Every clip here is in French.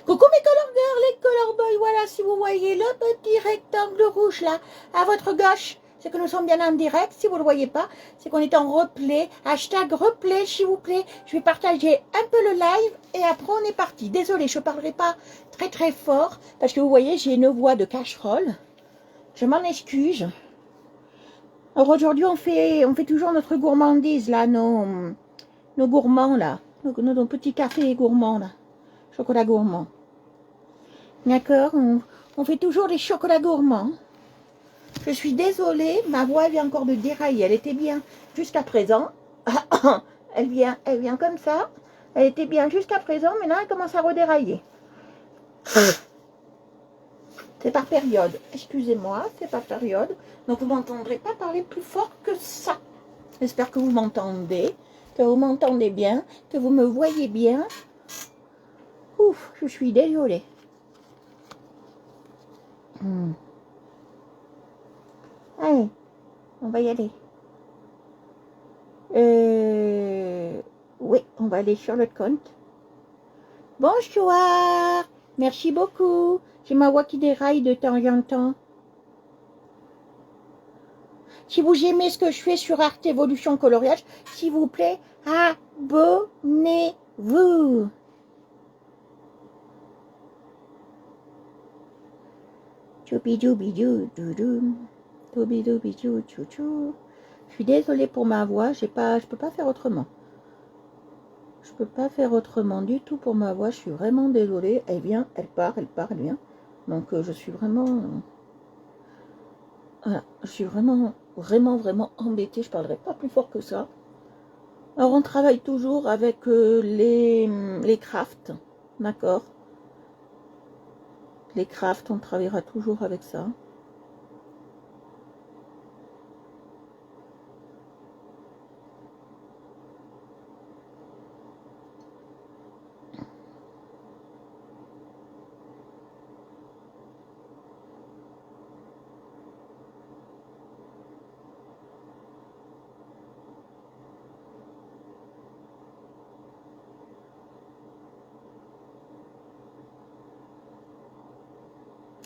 Coucou mes color girls, les color boys, voilà, si vous voyez le petit rectangle rouge là, à votre gauche, c'est que nous sommes bien en direct. Si vous ne le voyez pas, c'est qu'on est en replay. Hashtag replay, s'il vous plaît. Je vais partager un peu le live et après on est parti. Désolée, je ne parlerai pas très très fort parce que vous voyez, j'ai une voix de casserole. Je m'en excuse. Alors aujourd'hui, on fait toujours notre gourmandise là, nos gourmands là, nos petits cafés gourmands là, chocolat gourmand. D'accord, on fait toujours les chocolats gourmands. Je suis désolée, ma voix vient encore de dérailler. Elle était bien jusqu'à présent. Elle vient comme ça. Elle était bien jusqu'à présent. Maintenant, elle commence à redérailler. C'est par période. Excusez-moi, c'est par période. Donc, vous ne m'entendrez pas parler plus fort que ça. J'espère que vous m'entendez, bien, que vous me voyez bien. Ouf, je suis désolée. Allez, on va y aller. Oui, on va aller sur le compte. Bonsoir, merci beaucoup. J'ai ma voix qui déraille de temps en temps. Si vous aimez ce que je fais sur Arte Evolution Coloriage, s'il vous plaît, abonnez-vous. Je suis désolée pour ma voix, je peux pas faire autrement. Je peux pas faire autrement du tout pour ma voix, je suis vraiment désolée. Elle vient, elle part, elle vient. Donc je suis vraiment... Voilà, je suis vraiment embêtée, je parlerai pas plus fort que ça. Alors on travaille toujours avec les crafts, d'accord? Les crafts, on travaillera toujours avec ça.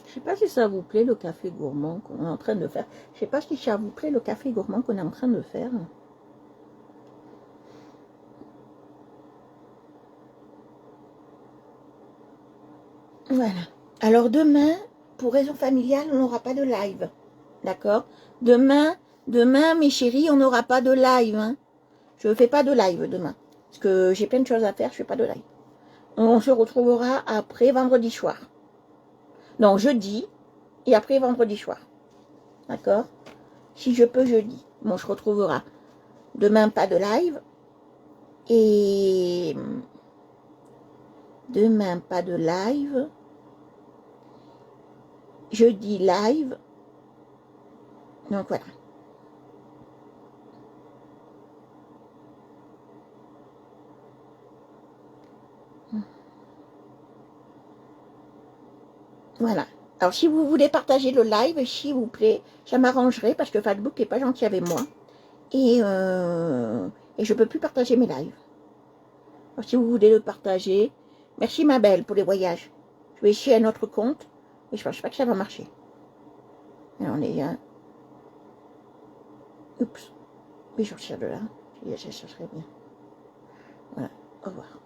Je sais pas si ça vous plaît le café gourmand qu'on est en train de faire. Je sais pas si ça vous plaît le café gourmand qu'on est en train de faire. Voilà. Alors demain, pour raison familiale, on n'aura pas de live. D'accord? Demain, mes chéris, on n'aura pas de live. Hein. Je ne fais pas de live demain. Parce que j'ai plein de choses à faire, je ne fais pas de live. On se retrouvera après vendredi soir. Non, jeudi et après vendredi soir. D'accord? Si je peux, jeudi. Bon, on se retrouvera. Demain, pas de live. Et demain, pas de live. Jeudi, live. Donc voilà. Voilà. Alors, si vous voulez partager le live, s'il vous plaît, ça m'arrangerait parce que Facebook n'est pas gentil avec moi. Et je ne peux plus partager mes lives. Alors, si vous voulez le partager, merci ma belle pour les voyages. Je vais essayer un autre compte, mais je ne pense pas que ça va marcher. Alors, on est un... Oups. Mais je sortir de là. Ça serait bien. Voilà. Au revoir.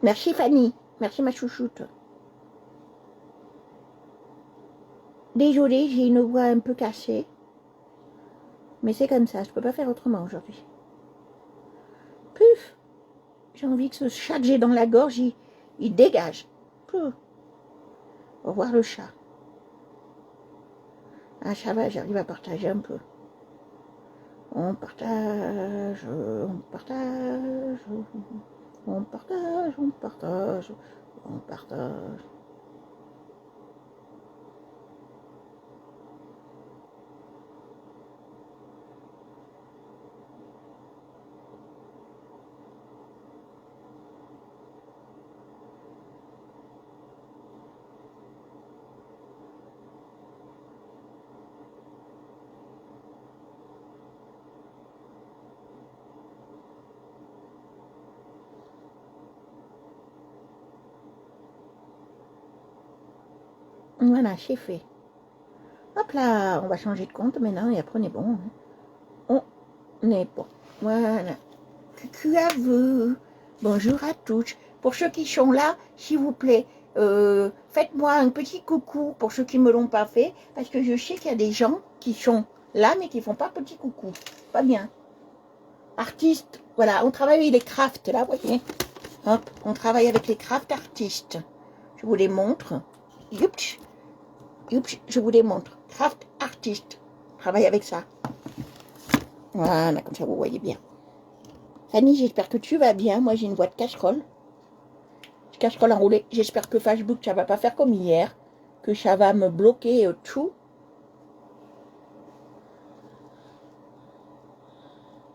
Merci Fanny. Merci ma chouchoute. Désolée, j'ai une voix un peu cassée. Mais c'est comme ça, je ne peux pas faire autrement aujourd'hui. Puf. J'ai envie que ce chat que j'ai dans la gorge, il dégage. Puf. Au revoir le chat. Ah, ça va, j'arrive à partager un peu. On partage, on partage, on partage, on partage, on partage. Voilà, c'est fait. Hop là, on va changer de compte maintenant et après on est bon. On est bon. Voilà. Coucou à vous. Bonjour à tous. Pour ceux qui sont là, s'il vous plaît, faites-moi un petit coucou pour ceux qui ne me l'ont pas fait, parce que je sais qu'il y a des gens qui sont là, mais qui ne font pas petit coucou. Pas bien. Artistes, voilà, on travaille avec les crafts, là, vous voyez. Hop, on travaille avec les crafts artistes. Je vous les montre. Youps. Oups, je vous les montre. Craft artiste. Travaille avec ça. Voilà, comme ça vous voyez bien. Fanny, j'espère que tu vas bien. Moi, j'ai une boîte casserole. Casserole enroulée. J'espère que Facebook, ça va pas faire comme hier. Que ça va me bloquer tout.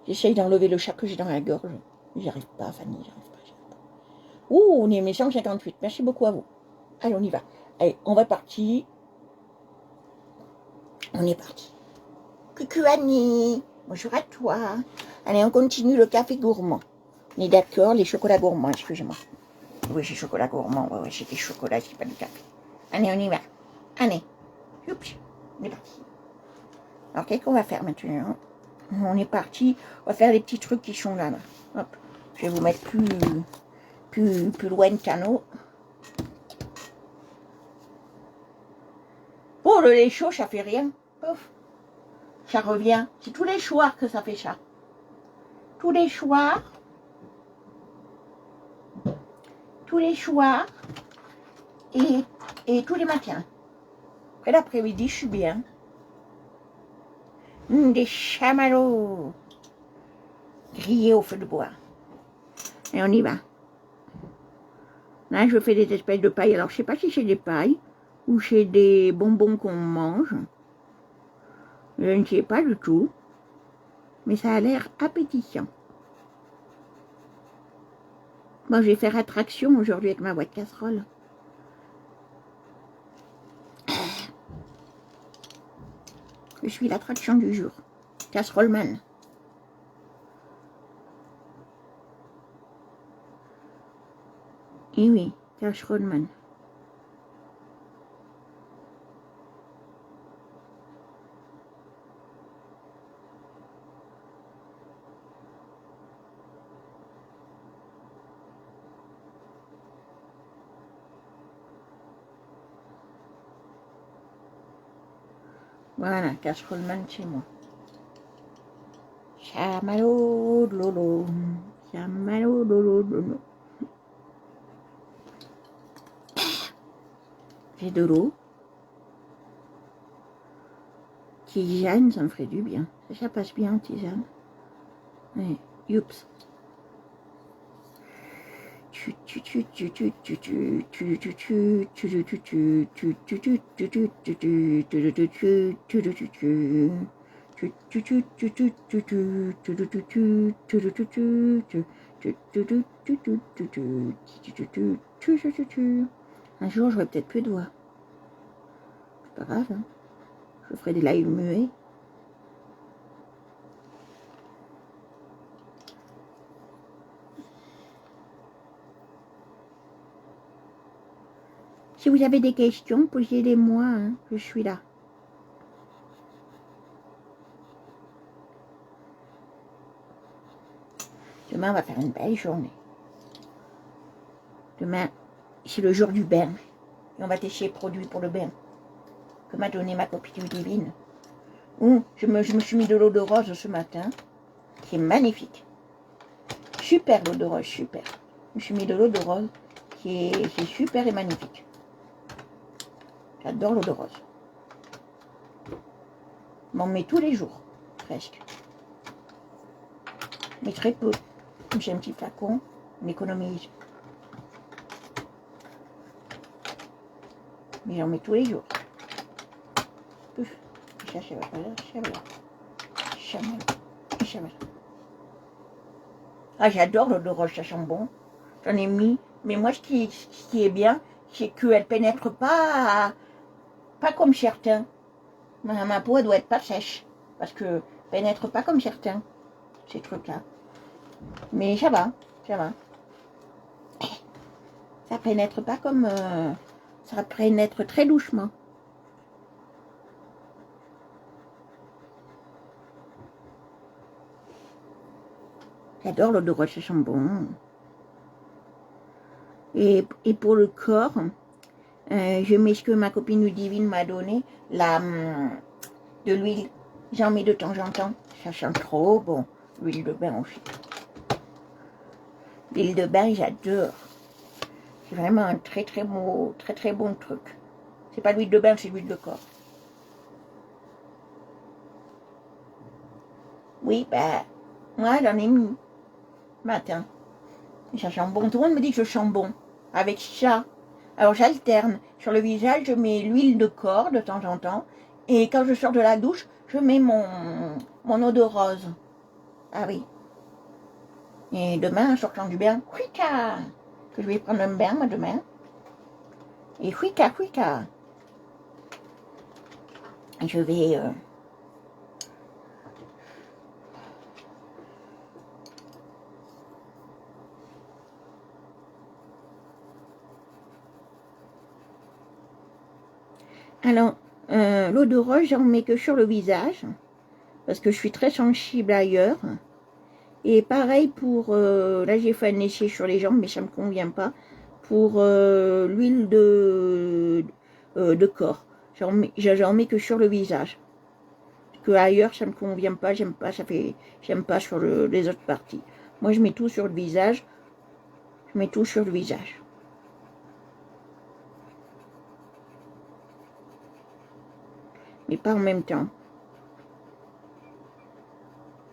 J'essaye d'enlever le chat que j'ai dans la gorge. J'y arrive pas, Fanny. J'arrive pas. Ouh, on est 158. Merci beaucoup à vous. Allez, on y va. Allez, on va partir. On est parti. Coucou Annie, bonjour à toi. Allez, on continue le café gourmand. On est d'accord, les chocolats gourmands, excusez-moi. Oui, c'est chocolat gourmand, ouais, c'est des chocolats, c'est pas du café. Allez, on y va. Allez, oups, on est parti. Alors, qu'est-ce qu'on va faire maintenant? On est parti, on va faire les petits trucs qui sont là. Hop, je vais vous mettre plus loin de canot. Oh, le lait chaud, ça fait rien. Pouf. Ça revient. C'est tous les soirs que ça fait ça. Tous les soirs. Tous les soirs. Et tous les matins. Après l'après-midi, je suis bien. Des chamallows. Grillés au feu de bois. Et on y va. Là, je fais des espèces de pailles. Alors, je ne sais pas si c'est des pailles ou c'est des bonbons qu'on mange. Je ne sais pas du tout. Mais ça a l'air appétissant. Bon, je vais faire attraction aujourd'hui avec ma boîte casserole. Je suis l'attraction du jour. Casserole-man. Et oui, casserole-man. Voilà, casserole-man chez moi. Chamallow, lolo. Chamallow, lolo, lolo. J'ai de l'eau. Tisane, ça me ferait du bien. Ça passe bien en tisane. Ouais, youps. Un jour, j'aurai peut-être plus de voix. C'est pas grave, hein. Je ferai des lives muets. Si vous avez des questions, posez-les-moi, hein, je suis là. Demain, on va faire une belle journée. Demain, c'est le jour du bain. Et on va tester les produits pour le bain que m'a donné ma copine divine. Je me suis mis de l'eau de rose ce matin, qui est magnifique. Super l'eau de rose, super. Je me suis mis de l'eau de rose, qui est super et magnifique. J'adore l'eau de rose. Je m'en mets tous les jours, presque. Mais très peu. J'ai un petit flacon, on économise. Mais j'en mets tous les jours. Ah, j'adore l'eau de rose, ça sent bon. J'en ai mis. Mais moi, ce qui est bien, c'est qu'elle pénètre pas comme certains. Ma peau, elle doit être pas sèche. Parce que pénètre pas comme certains, ces trucs-là. Mais ça va, ça va. Ça pénètre pas comme Ça pénètre très doucement. J'adore l'eau de roche, ça sent bon. Et pour le corps, je mets ce que ma copine Ludivine m'a donné, de l'huile. J'en mets de temps en temps, ça sent trop bon. L'huile de bain aussi. L'huile de bain, j'adore. C'est vraiment un très bon truc. C'est pas l'huile de bain, c'est l'huile de corps. Oui, bah, moi j'en ai mis matin. Ça sent bon. Tout le monde me dit que je sens bon avec ça. Alors j'alterne. Sur le visage, je mets l'huile de corps de temps en temps. Et quand je sors de la douche, je mets mon eau de rose. Ah oui. Et demain, en sortant du bain, huika, que je vais prendre un bain, moi, demain. Et huika. Je vais... Alors, l'eau de rose, j'en mets que sur le visage, parce que je suis très sensible ailleurs. Et pareil pour... là, j'ai fait un essai sur les jambes, mais ça ne me convient pas. Pour l'huile de corps. J'en mets que sur le visage. Parce que ailleurs, ça ne me convient pas, j'aime pas sur les autres parties. Moi, je mets tout sur le visage. Je mets tout sur le visage. Mais pas en même temps.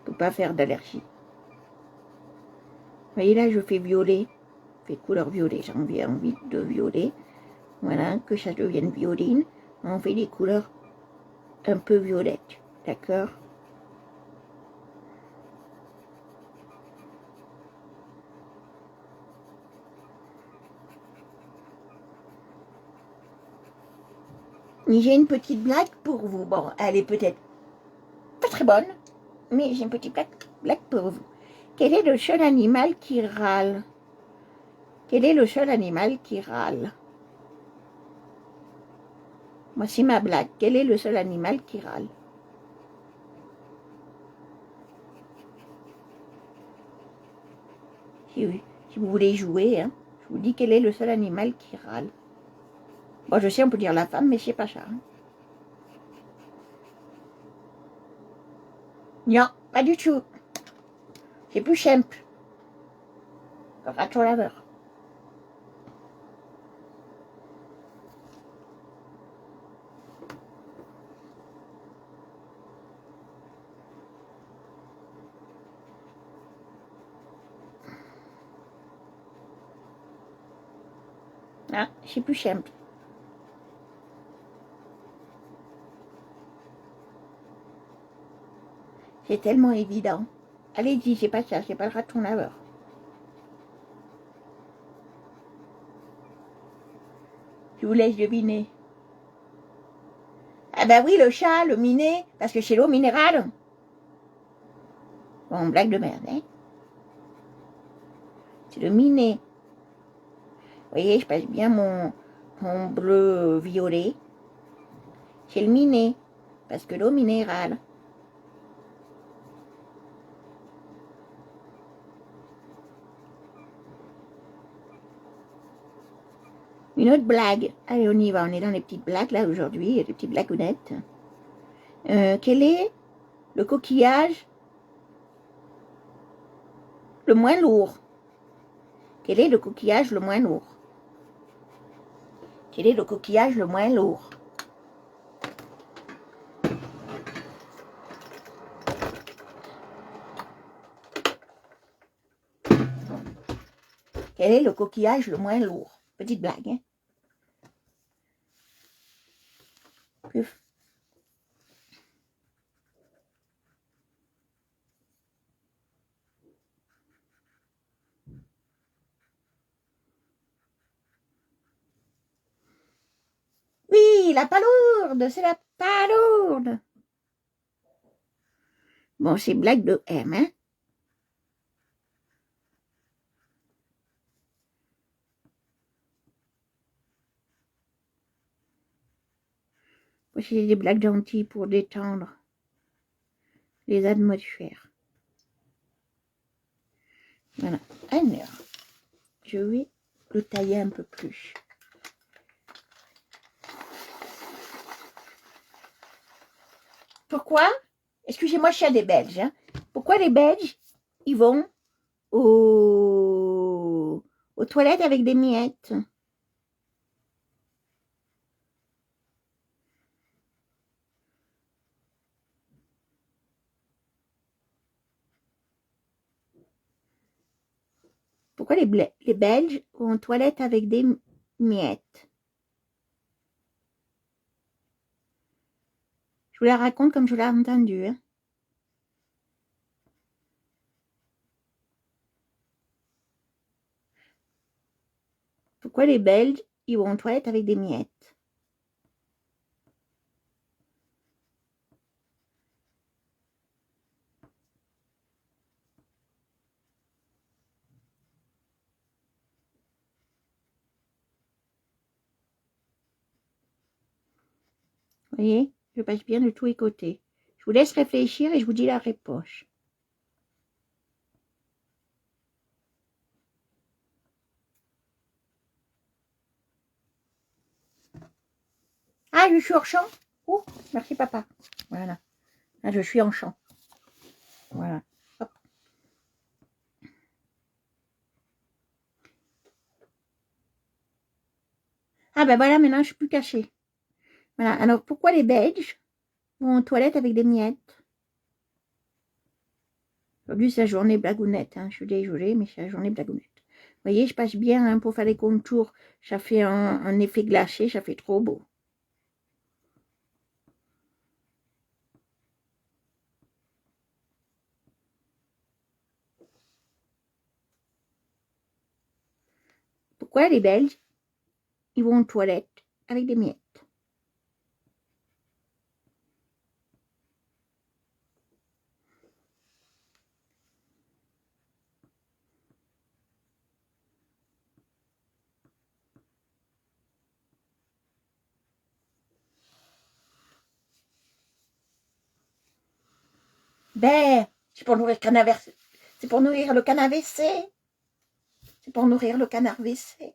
Pour pas faire d'allergie. Vous voyez là, je fais violet. Je fais couleur violet. J'ai envie de violet. Voilà, que ça devienne violine. On fait des couleurs un peu violettes. D'accord? J'ai une petite blague pour vous. Bon, elle est peut-être pas très bonne, mais j'ai une petite blague pour vous. Quel est le seul animal qui râle? Quel est le seul animal qui râle? Voici ma blague. Quel est le seul animal qui râle? Si vous voulez jouer, hein, je vous dis quel est le seul animal qui râle. Bon, je sais, on peut dire la femme, mais c'est pas ça. Hein. Non, pas du tout. C'est plus simple. Le raton laveur. Ah, c'est plus simple. C'est tellement évident. Allez-y, c'est pas ça, c'est pas le raton laveur. Je vous laisse deviner. Ah bah oui, le chat, le minet, parce que c'est l'eau minérale. Bon, blague de merde, hein. C'est le minet. Vous voyez, je passe bien mon bleu violet. C'est le minet, parce que l'eau minérale. Une autre blague. Allez, on y va. On est dans les petites blagues, là, aujourd'hui. Les petites blagounettes. Quel est le coquillage le moins lourd? Quel est le coquillage le moins lourd? Quel est le coquillage le moins lourd? Quel est le coquillage le moins lourd? Petite blague, hein? Puf. Oui, la palourde, c'est la palourde. Bon, c'est blague de M, hein? Voici des blagues gentilles pour détendre les atmosphères. Voilà. Alors, je vais le tailler un peu plus. Pourquoi? Excusez-moi, je suis à des Belges. Hein. Pourquoi les Belges, ils vont aux toilettes avec des miettes? Pourquoi les Belges vont aux toilettes avec des miettes? Je vous la raconte comme je l'ai entendue. Hein. Pourquoi les Belges, ils vont aux toilettes avec des miettes? Vous voyez, je passe bien de tous les côtés. Je vous laisse réfléchir et je vous dis la réponse. Ah, je suis en champ. Oh, merci papa. Voilà. Là, je suis en champ. Voilà. Hop. Ah ben voilà, maintenant je suis plus cachée. Voilà. Alors pourquoi les Belges vont aux toilettes avec des miettes? Aujourd'hui c'est la journée blagounette. Hein. Je suis désolée, mais c'est la journée blagounette. Vous voyez, je passe bien hein, pour faire les contours. Ça fait un effet glacé, ça fait trop beau. Pourquoi les Belges, ils vont aux toilettes avec des miettes? Ben, c'est pour nourrir le canard WC. C'est pour nourrir le canard WC. C'est pour nourrir le canard WC.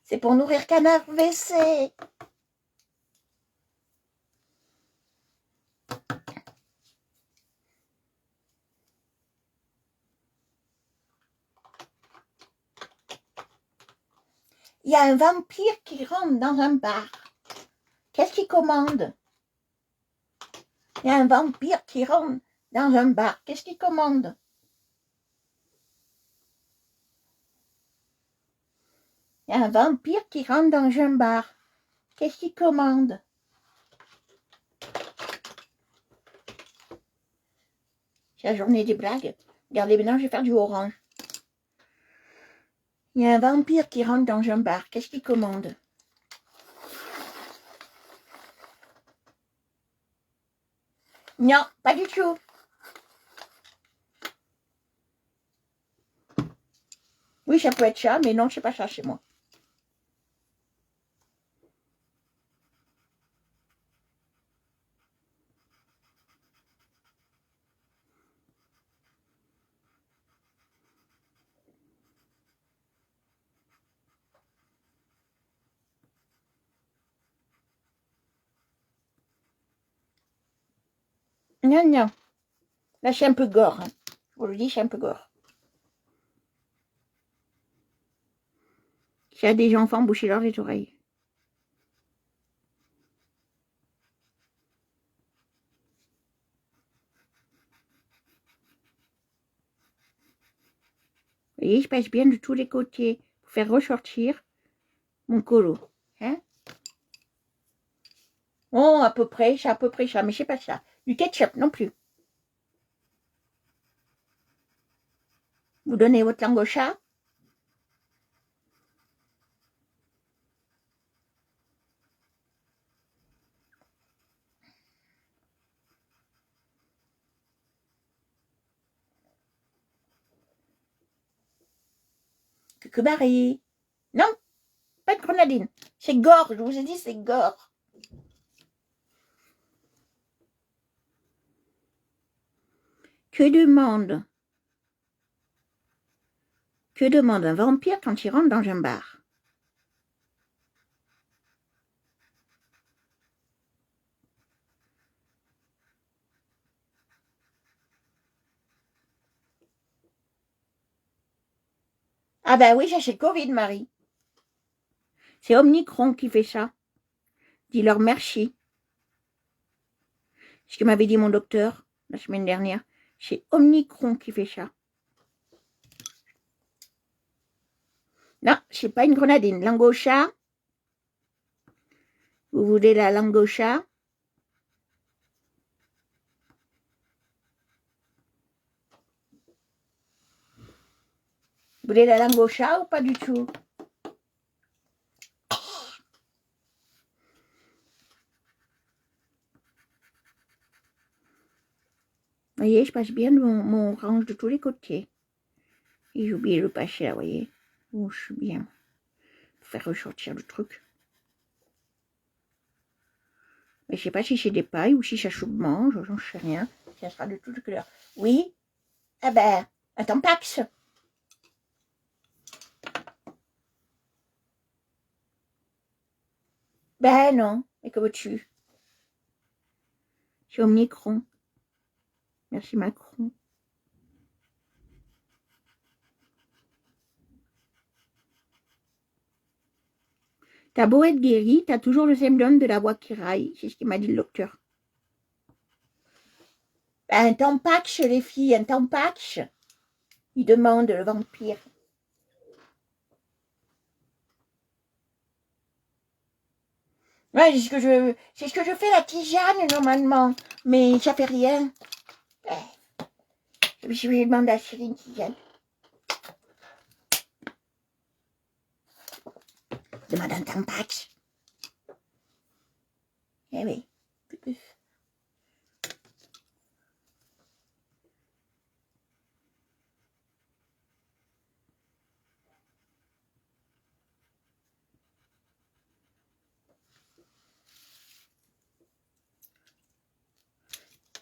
C'est pour nourrir canard WC. Il y a un vampire qui rentre dans un bar. Qu'est-ce qu'il commande? Il y a un vampire qui rentre dans un bar. Qu'est-ce qu'il commande? Il y a un vampire qui rentre dans un bar. Qu'est-ce qu'il commande? C'est la journée des blagues. Regardez, maintenant je vais faire du orange. Il y a un vampire qui rentre dans un bar. Qu'est-ce qu'il commande? Non, pas du tout. Oui, ça peut être ça, mais non, c'est pas ça chez moi. Non, non. Là, je suis un peu gore. Hein. Je vous le dis, je suis un peu gore. J'ai des enfants boucher leurs oreilles. Vous voyez, je passe bien de tous les côtés pour faire ressortir mon colo. Hein? Oh, à peu près, c'est à peu près ça, mais c'est pas ça. Du ketchup non plus. Vous donnez votre langue au chat? Que barré. pas de grenadine. C'est gore, je vous ai dit, c'est gore. Que demande un vampire quand il rentre dans un bar? Ah ben oui, ça c'est le Covid, Marie. C'est Omicron qui fait ça. Dis-leur merci. Ce que m'avait dit mon docteur la semaine dernière. C'est Omicron qui fait ça. Non, c'est pas une grenadine. Langue au chat. Vous voulez la langue au chat? Vous voulez la langue au chat ou pas du tout? Vous voyez, je passe bien mon range de tous les côtés. Et j'ai oublié le passer là, vous voyez. Oh, je suis bien. Faire ressortir le truc. Mais je sais pas si c'est des pailles ou si ça mange, j'en sais rien. Ça sera de toutes couleurs. Oui? Ah ben, un Tampax. Ben non, mais que veux-tu? C'est Omicron. Merci Macron. T'as beau être guéri, t'as toujours le symptôme de la voix qui raille. C'est ce qu'il m'a dit le docteur. Ben, un Tampax, les filles, un Tampax. Il demande le vampire. Ouais, c'est ce que je fais la tisane normalement, mais ça fait rien. Je vais demander à Céline tisane. Demande un Tampax. Eh oui.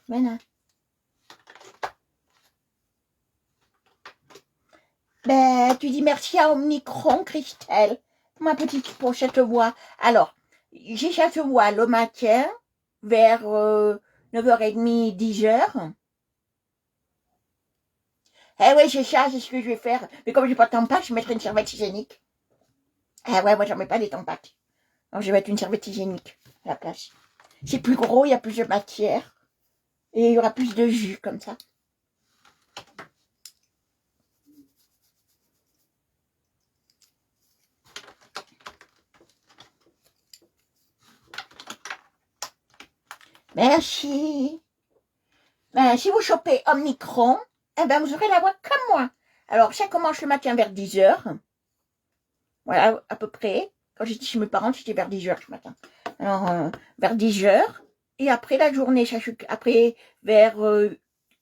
Voilà. Ben, tu dis merci à Omicron, Christelle, ma petite pour cette voix. Alors, j'ai cette voix le matin, vers 9h30, 10h. Eh oui, c'est ça, c'est ce que je vais faire. Mais comme j'ai pas de tampac, je mettrai une serviette hygiénique. Ah ouais, moi j'en mets pas des tampacs. Donc je vais mettre une serviette hygiénique à la place. C'est plus gros, il y a plus de matière. Et il y aura plus de jus, comme ça. Merci. Ben, si vous chopez Omicron, eh ben, vous aurez la voix comme moi. Alors, ça commence le matin vers 10h. Voilà, à peu près. Quand j'étais chez mes parents, c'était vers 10h ce matin. Alors, vers 10h. Et après la journée, après, vers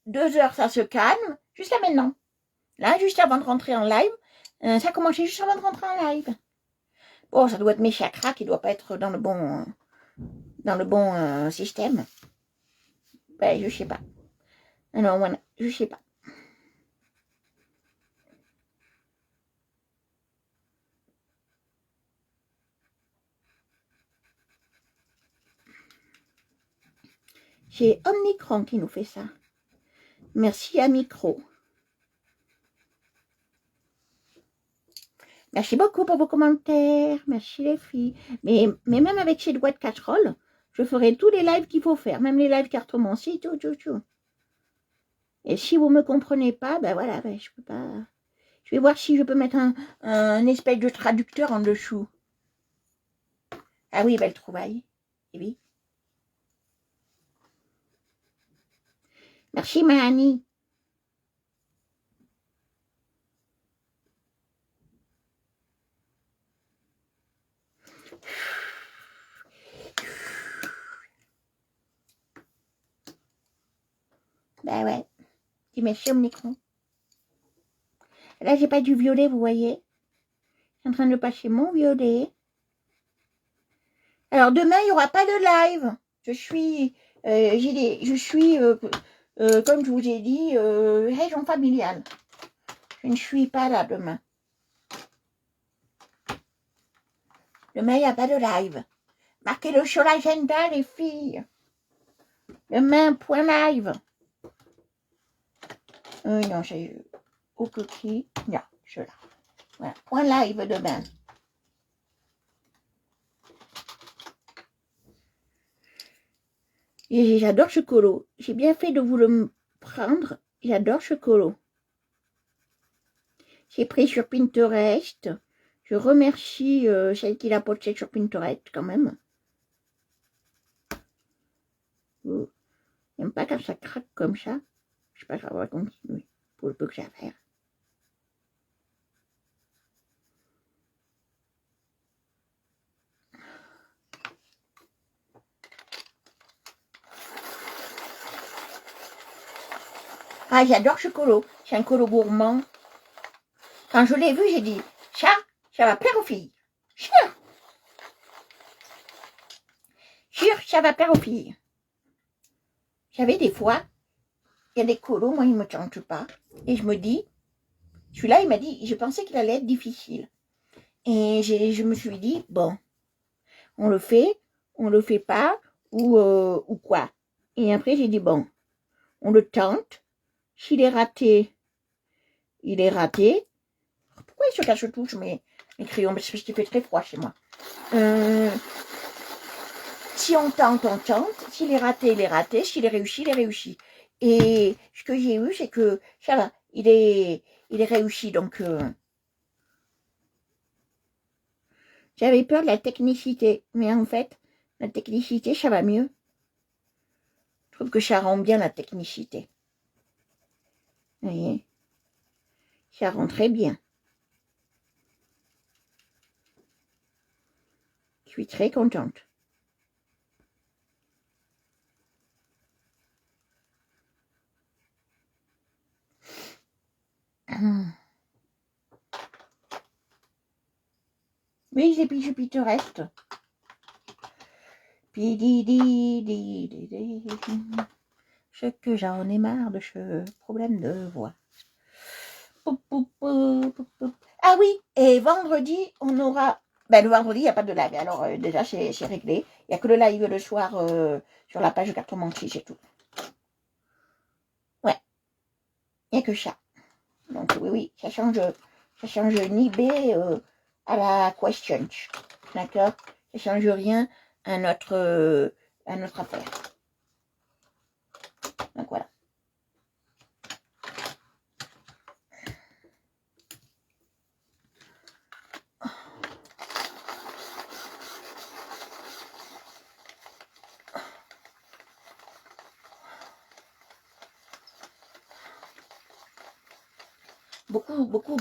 2h, ça se calme. Jusqu'à maintenant. Là, juste avant de rentrer en live. Ça a commencé juste avant de rentrer en live. Bon, ça doit être mes chakras qui ne doivent pas être dans le bon système. Ben, je sais pas. Non, voilà, je sais pas. C'est Omicron qui nous fait ça. Merci à Micro. Merci beaucoup pour vos commentaires. Merci les filles. Mais même avec ces doigts de casserole, je ferai tous les lives qu'il faut faire. Même les lives cartomancie, tout. Et si vous ne me comprenez pas, ben voilà, ben je peux pas. Je vais voir si je peux mettre un espèce de traducteur en dessous. Ah oui, belle trouvaille. Eh oui. Merci, ma Annie. Ben ouais. Dis merci au micro. Là, j'ai pas du violet, vous voyez. Je suis en train de passer mon violet. Alors demain, il n'y aura pas de live. Je suis, comme je vous ai dit, région familiale. Je ne suis pas là demain. Demain, il n'y a pas de live. Marquez-le sur l'agenda, les filles. Demain, point live. Non, c'est au cookie. Non, cela. Voilà, point live demain. Et j'adore ce colo. J'ai bien fait de vous le prendre. J'adore ce colo. J'ai pris sur Pinterest. Je remercie celle qui l'a posté sur Pinterest quand même. J'aime pas quand ça craque comme ça. Je sais pas, ça va continuer pour le peu que j'ai à faire. Ah, j'adore ce colo. C'est un colo gourmand. Quand je l'ai vu, j'ai dit, ça va plaire aux filles. Sûr, ça va plaire aux filles. J'avais des fois, il y a des colos, moi, ils me tentent pas. Et je me dis, celui-là, il m'a dit, je pensais qu'il allait être difficile. Et je me suis dit, bon, on le fait pas, ou quoi. Et après, j'ai dit, bon, on le tente. S'il est raté, il est raté. Pourquoi il se cache tous mes crayons? Parce qu'il fait très froid chez moi. Si on tente, on tente. S'il est raté, il est raté. S'il est réussi, il est réussi. Et ce que j'ai eu, c'est que ça va, il est réussi. Donc, j'avais peur de la technicité. Mais en fait, la technicité, ça va mieux. Je trouve que ça rend bien la technicité. Vous voyez, ça rend très bien. Je suis très contente. Oui, j'ai puis Pinterest. Ce que j'en ai marre de ce problème de voix. Ah oui, et vendredi, on aura... Ben, le vendredi, il n'y a pas de live. Alors, déjà, c'est réglé. Il n'y a que le live le soir sur la page de Cartomancie, c'est tout. Ouais, il n'y a que ça. Donc, oui, ça change Nibé à la question. D'accord? Ça change rien à notre affaire. Donc, voilà.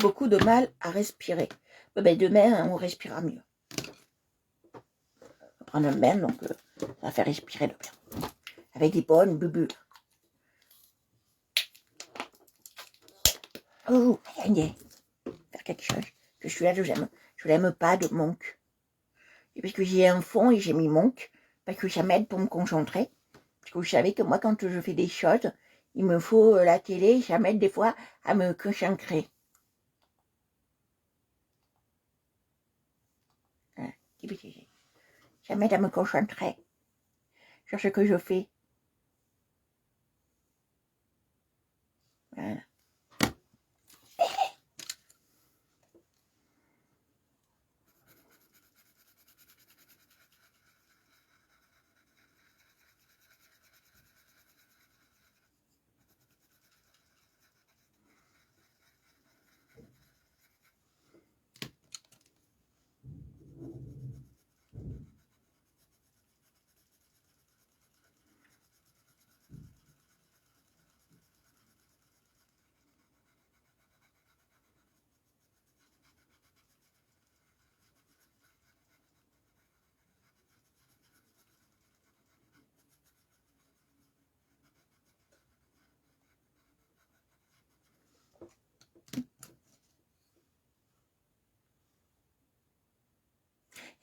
Beaucoup de mal à respirer. Ben, demain, on respirera mieux. On va prendre un bain, donc ça va faire respirer le bien. Avec des bonnes bulles. Oh, allez, faire quelque chose. Je suis là, je l'aime pas de Monk. Et parce que j'ai un fond et j'ai mis Monk, parce que ça m'aide pour me concentrer. Parce que vous savez que moi, quand je fais des choses, il me faut la télé, ça m'aide des fois à me concentrer. Ça m'aide à me concentrer sur ce que je fais. Voilà.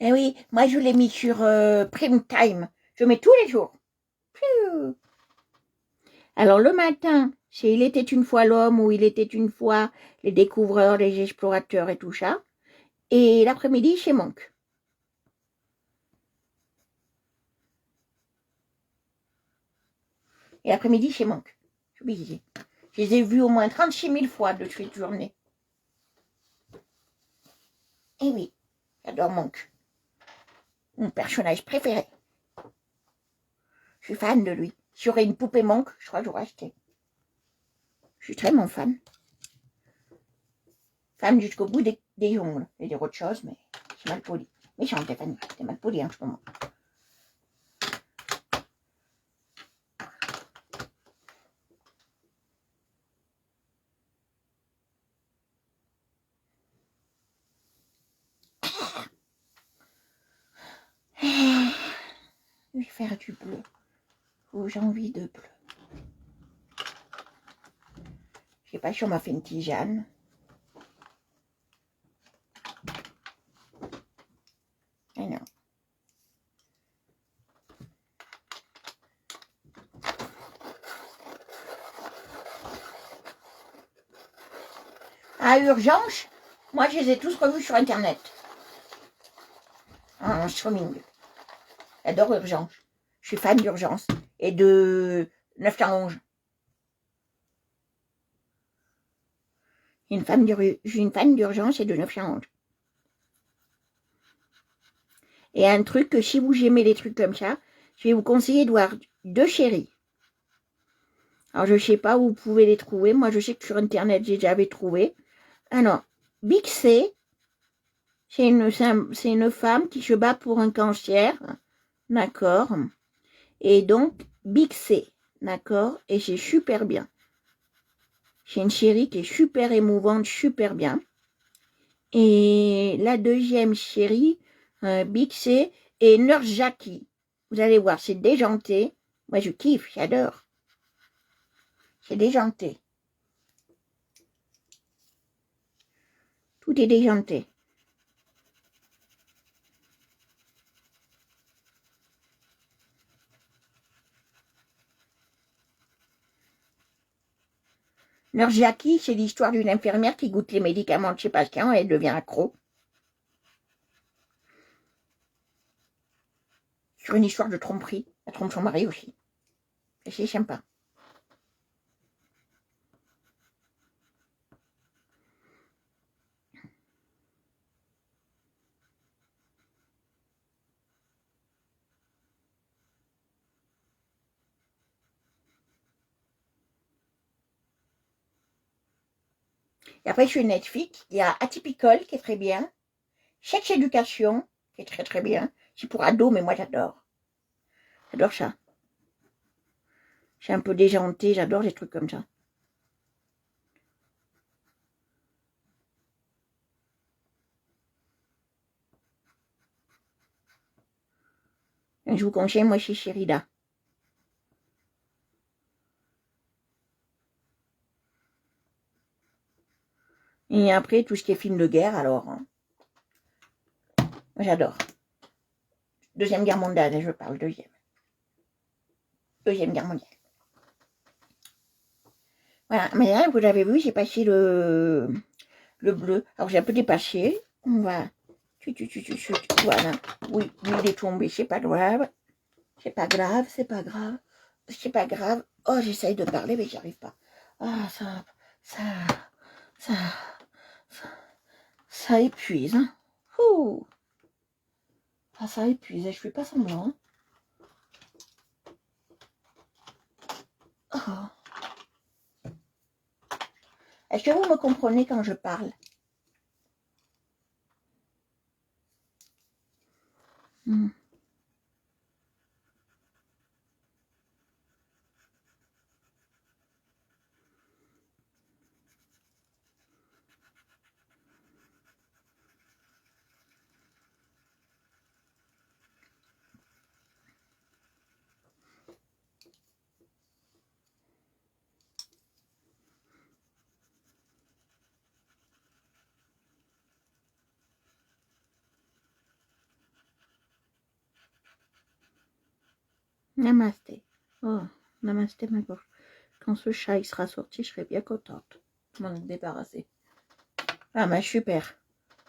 Eh oui, moi je l'ai mis sur Prime Time. Je mets tous les jours. Piou. Alors le matin, c'est Il était une fois l'homme ou Il était une fois les découvreurs, les explorateurs et tout ça. Et l'après-midi, c'est Monk. Et l'après-midi, c'est Monk. Je suis obligée. Je les ai vus au moins 36 000 fois de cette journée. Eh oui, j'adore Monk. Mon personnage préféré. Je suis fan de lui. Si j'aurais une poupée Monk, je crois que j'aurais acheté. Je suis très mon fan. Fan jusqu'au bout des ongles. Et dire autre chose, mais c'est mal poli. Méchante, Stéphanie. T'es mal poli en ce moment. Je vais faire du bleu. Oh, j'ai envie de bleu. Je sais pas si on m'a fait une tisane. Ah non. À Urgence, moi je les ai tous revus sur internet. En streaming. J'adore Urgence. Je suis fan d'Urgence. Et de 911. Je suis une fan d'Urgence et de 911. Et un truc que si vous aimez les trucs comme ça, je vais vous conseiller de voir deux séries. Alors je sais pas où vous pouvez les trouver. Moi je sais que sur internet j'ai déjà trouvé. Alors, Big C, c'est une femme qui se bat pour un cancer. D'accord. Et donc, Big C. D'accord. Et c'est super bien. C'est une série qui est super émouvante, super bien. Et la deuxième série, Big C et Nurse Jackie. Vous allez voir, c'est déjanté. Moi, je kiffe, j'adore. C'est déjanté. Tout est déjanté. Nurse Jackie, c'est l'histoire d'une infirmière qui goûte les médicaments de ses patients et elle devient accro. Sur une histoire de tromperie. Elle trompe son mari aussi. Et c'est sympa. Et après, sur Netflix, il y a Atypical qui est très bien. Sex Education qui est très très bien. C'est pour ados, mais moi j'adore. J'adore ça. C'est un peu déjanté, j'adore les trucs comme ça. Donc, je vous conseille, moi, chez Sherida. Et après, tout ce qui est film de guerre, alors, moi j'adore. Deuxième guerre mondiale, je parle, deuxième. Deuxième guerre mondiale. Voilà, mais là, vous avez vu, j'ai passé le bleu. Alors, j'ai un peu dépassé. On va... Voilà. Oui, il est tombé, c'est pas grave. C'est pas grave, c'est pas grave. C'est pas grave. Oh, j'essaye de parler, mais j'y arrive pas. Ah, ça, ça, ça épuise. Hein. Ouh. Ah, ça épuise, je fais pas semblant. Hein. Oh. Est-ce que vous me comprenez quand je parle? Hmm. Namasté. Oh, namasté ma gorge. Quand ce chat il sera sorti, je serai bien contente de m'en débarrasser. Ah, mais super.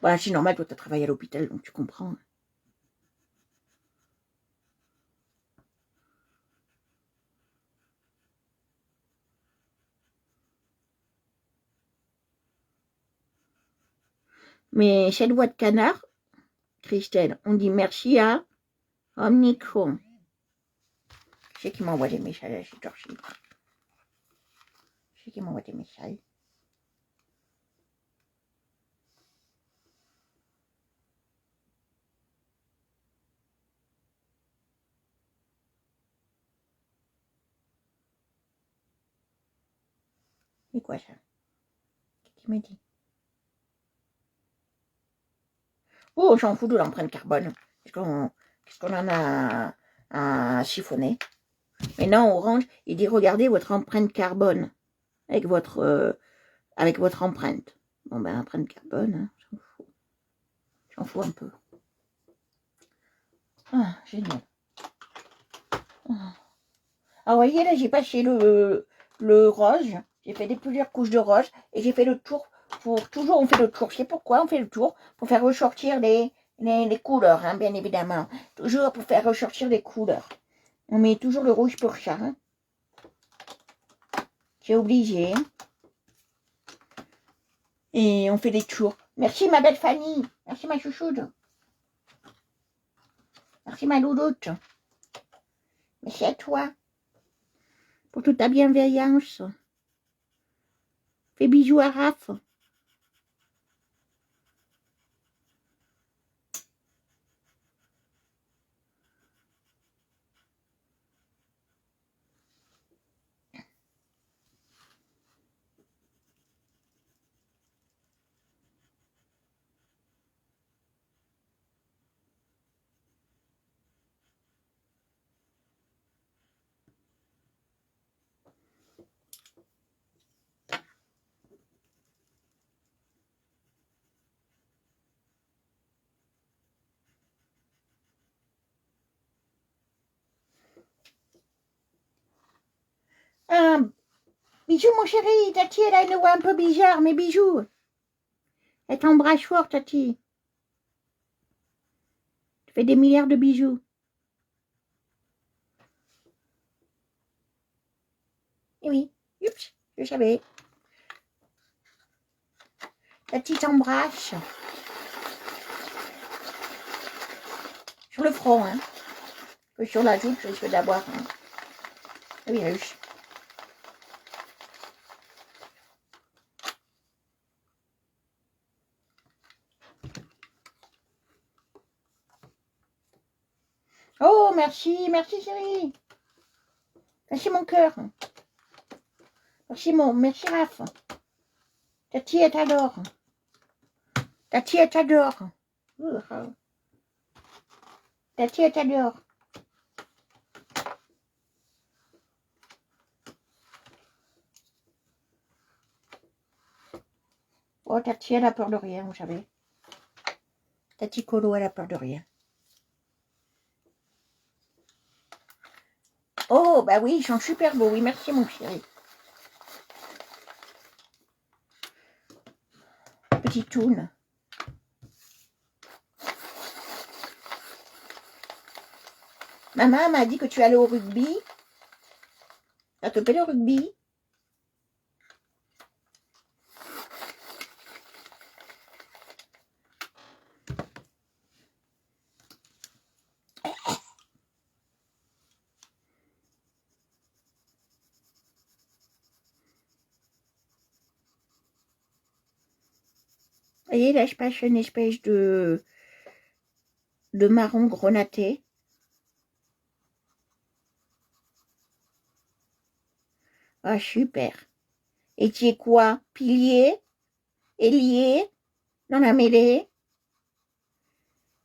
Bah, c'est normal, toi, tu as travaillé à l'hôpital, donc tu comprends. Mais cette voix de canard, Christelle, on dit merci à Omnicron. Je sais qui m'envoie des messages, c'est torché. Je sais qui m'envoie des messages. C'est quoi ça? Qui me dit? Oh, j'en fous de l'empreinte carbone. Qu'est-ce qu'on en a à chiffonner? Mais non, Orange, il dit regardez votre empreinte carbone avec votre empreinte. Bon ben empreinte carbone, hein, j'en fous. J'en fous un peu. Ah, génial. Ah, vous voyez là, j'ai passé le rose. J'ai fait plusieurs couches de rose et j'ai fait le tour. Toujours on fait le tour. Je sais pourquoi on fait le tour. Pour faire ressortir les couleurs, hein, bien évidemment. Toujours pour faire ressortir les couleurs. On met toujours le rouge pour ça. Hein. C'est obligé. Et on fait des tours. Merci ma belle Fanny. Merci ma chouchoute. Merci ma louloute. Merci à toi. Pour toute ta bienveillance. Fais bisous à Raph. Bisous mon chéri. Tati elle a une voix un peu bizarre, mais bisous. Elle t'embrasse fort Tati. Tu fais des milliards de bisous. Et oui, oups, je savais. Tati t'embrasse. Sur le front, hein. Que sur la joue, je risque d'avoir un virus. Oh, merci, merci chérie. Merci mon cœur. Merci Raph. Tati, elle t'adore. Tati, elle t'adore. Tati, elle t'adore. Oh, Tati, elle a peur de rien, vous savez. Tati Colo, elle a peur de rien. Oh, bah oui, ils sont super beaux. Oui, merci mon chéri. Petit toon. Maman m'a dit que tu allais au rugby. Ça te plaît le rugby? Vous voyez, là, je passe une espèce de marron grenâté. Ah, super. Et tu es quoi? Pilier? Ailier? Dans la mêlée?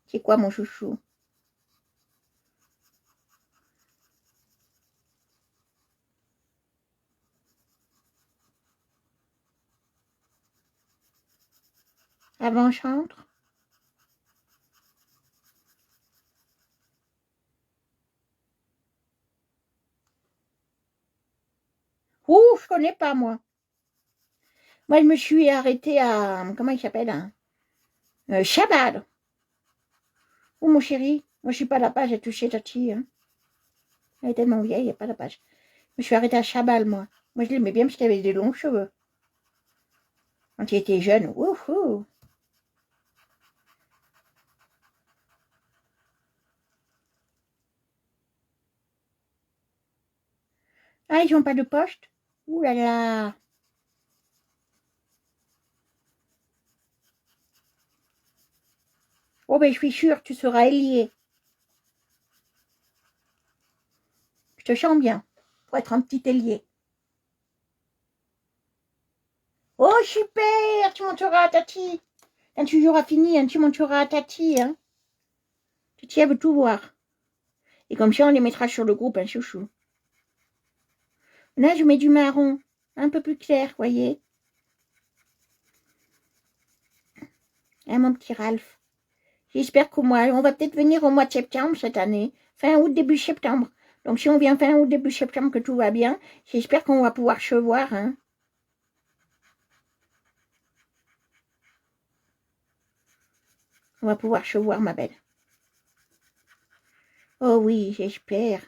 Tu es quoi, mon chouchou? Avant-centre? Ouh, je connais pas, moi. Moi, je me suis arrêtée à, comment il s'appelle, hein, Chabad. Oh, mon chéri, moi, je suis pas là-bas, j'ai touché Tati, hein. Elle est tellement vieille, il n'y a pas la page. Je me suis arrêtée à Chabal, moi. Moi, je l'aimais bien parce qu'il avait des longs cheveux. Quand il était jeune, wouhou. Ah, ils n'ont pas de poste? Ouh là là. Oh, ben, je suis sûre, tu seras ailier. Je te sens bien, pour être un petit ailier. Oh, super, tu monteras à Tati. Quand tu auras fini, hein, tu monteras à Tati, hein. Tati, elle veut tout voir. Et comme ça, on les mettra sur le groupe, hein, chouchou. Là, je mets du marron, un peu plus clair, voyez. Hein, mon petit Ralph. J'espère qu'au mois, on va peut-être venir au mois de septembre cette année, fin août, début septembre. Donc si on vient fin août, début septembre, que tout va bien, j'espère qu'on va pouvoir se voir, hein. On va pouvoir se voir, ma belle. Oh oui, j'espère.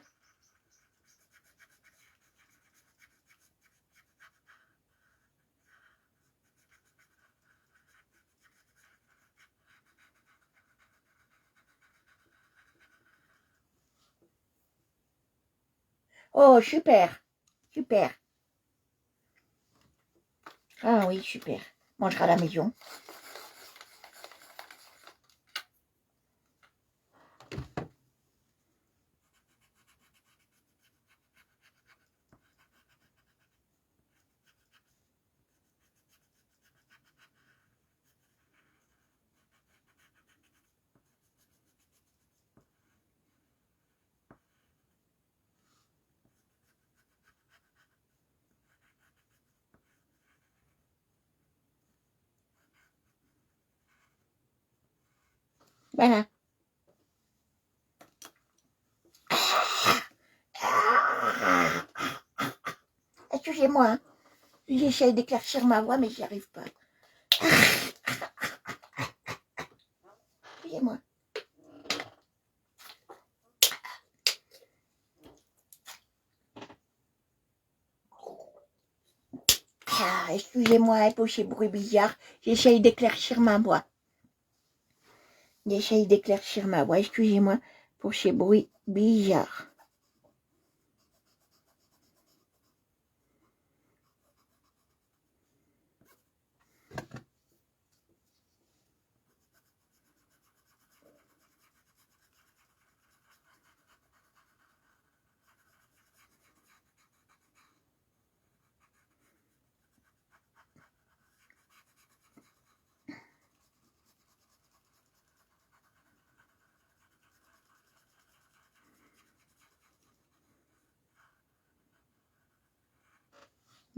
Oh, super, super. Ah oui, super. On mangera à la maison. Voilà. Excusez-moi, hein. J'essaye d'éclaircir ma voix, mais j'y arrive pas. Excusez-moi. Ah, excusez-moi pour ces bruits bizarres. J'essaye d'éclaircir ma voix. J'essaye d'éclaircir ma voix. Excusez-moi pour ces bruits bizarres.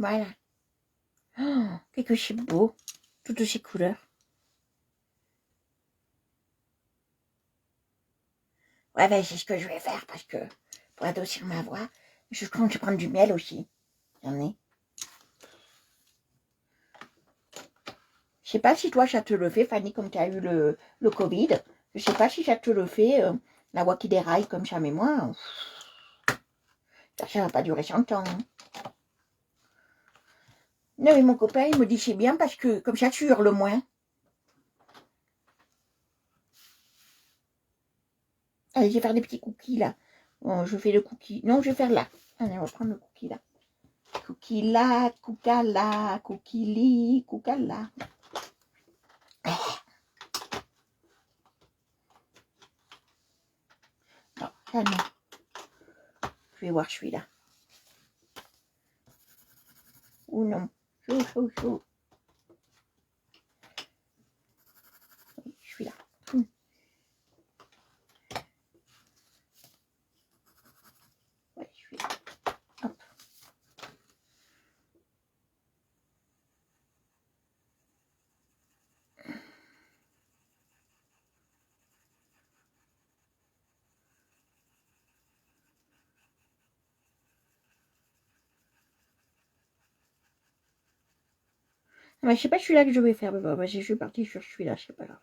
Voilà. Oh, qu'est-ce que c'est beau. Toutes ces couleurs. Ouais, ben c'est ce que je vais faire parce que pour adoucir ma voix, je compte prendre du miel aussi. J'en ai. Je sais pas si toi ça te le fait, Fanny, comme tu as eu le Covid. Je sais pas si ça te le fait, la voix qui déraille comme ça, mais moi, ça va pas durer 100 ans. Hein. Non, mais mon copain, il me dit c'est bien parce que comme ça tu hurles moins. Allez, je vais faire des petits cookies là. Bon, je fais le cookie. Non, je vais faire là. Allez, on va prendre le cookie là. Cookie là, coukala, cookili, coukala. Non, ça non. Je vais voir celui-là. Ou non. Chou, chou, chou. Oui, celui-là. Oui, celui-là. Hop. Mais je sais pas celui-là que je vais faire. Bah, je suis partie sur celui-là, c'est pas grave.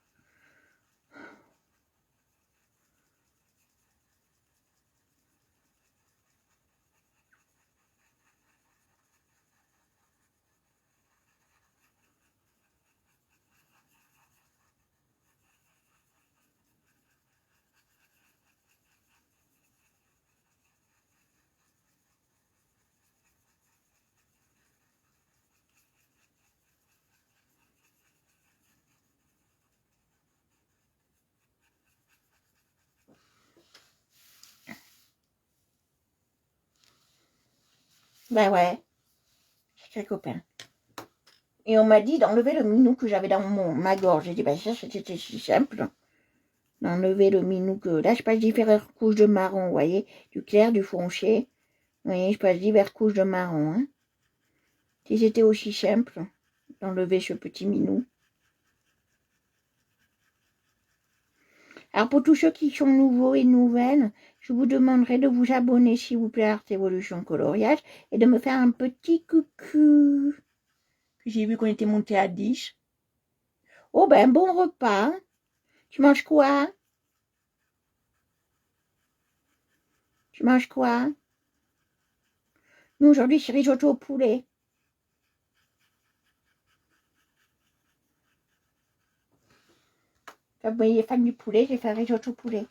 Ben ouais, c'est le copain. Et on m'a dit d'enlever le minou que j'avais dans ma gorge. J'ai dit, ben ça, c'était si simple. D'enlever le minou que... Là, je passe différentes couches de marron, vous voyez. Du clair, du foncé. Vous voyez, je passe diverses couches de marron. Hein. Si c'était aussi simple d'enlever ce petit minou. Alors, pour tous ceux qui sont nouveaux et nouvelles, je vous demanderai de vous abonner, s'il vous plaît, à Art Evolution Coloriage et de me faire un petit coucou. J'ai vu qu'on était monté à 10. Oh, ben, bon repas. Tu manges quoi? Tu manges quoi? Nous, aujourd'hui, c'est risotto au poulet. Vous voyez, fan du poulet, j'ai fait un risotto au poulet.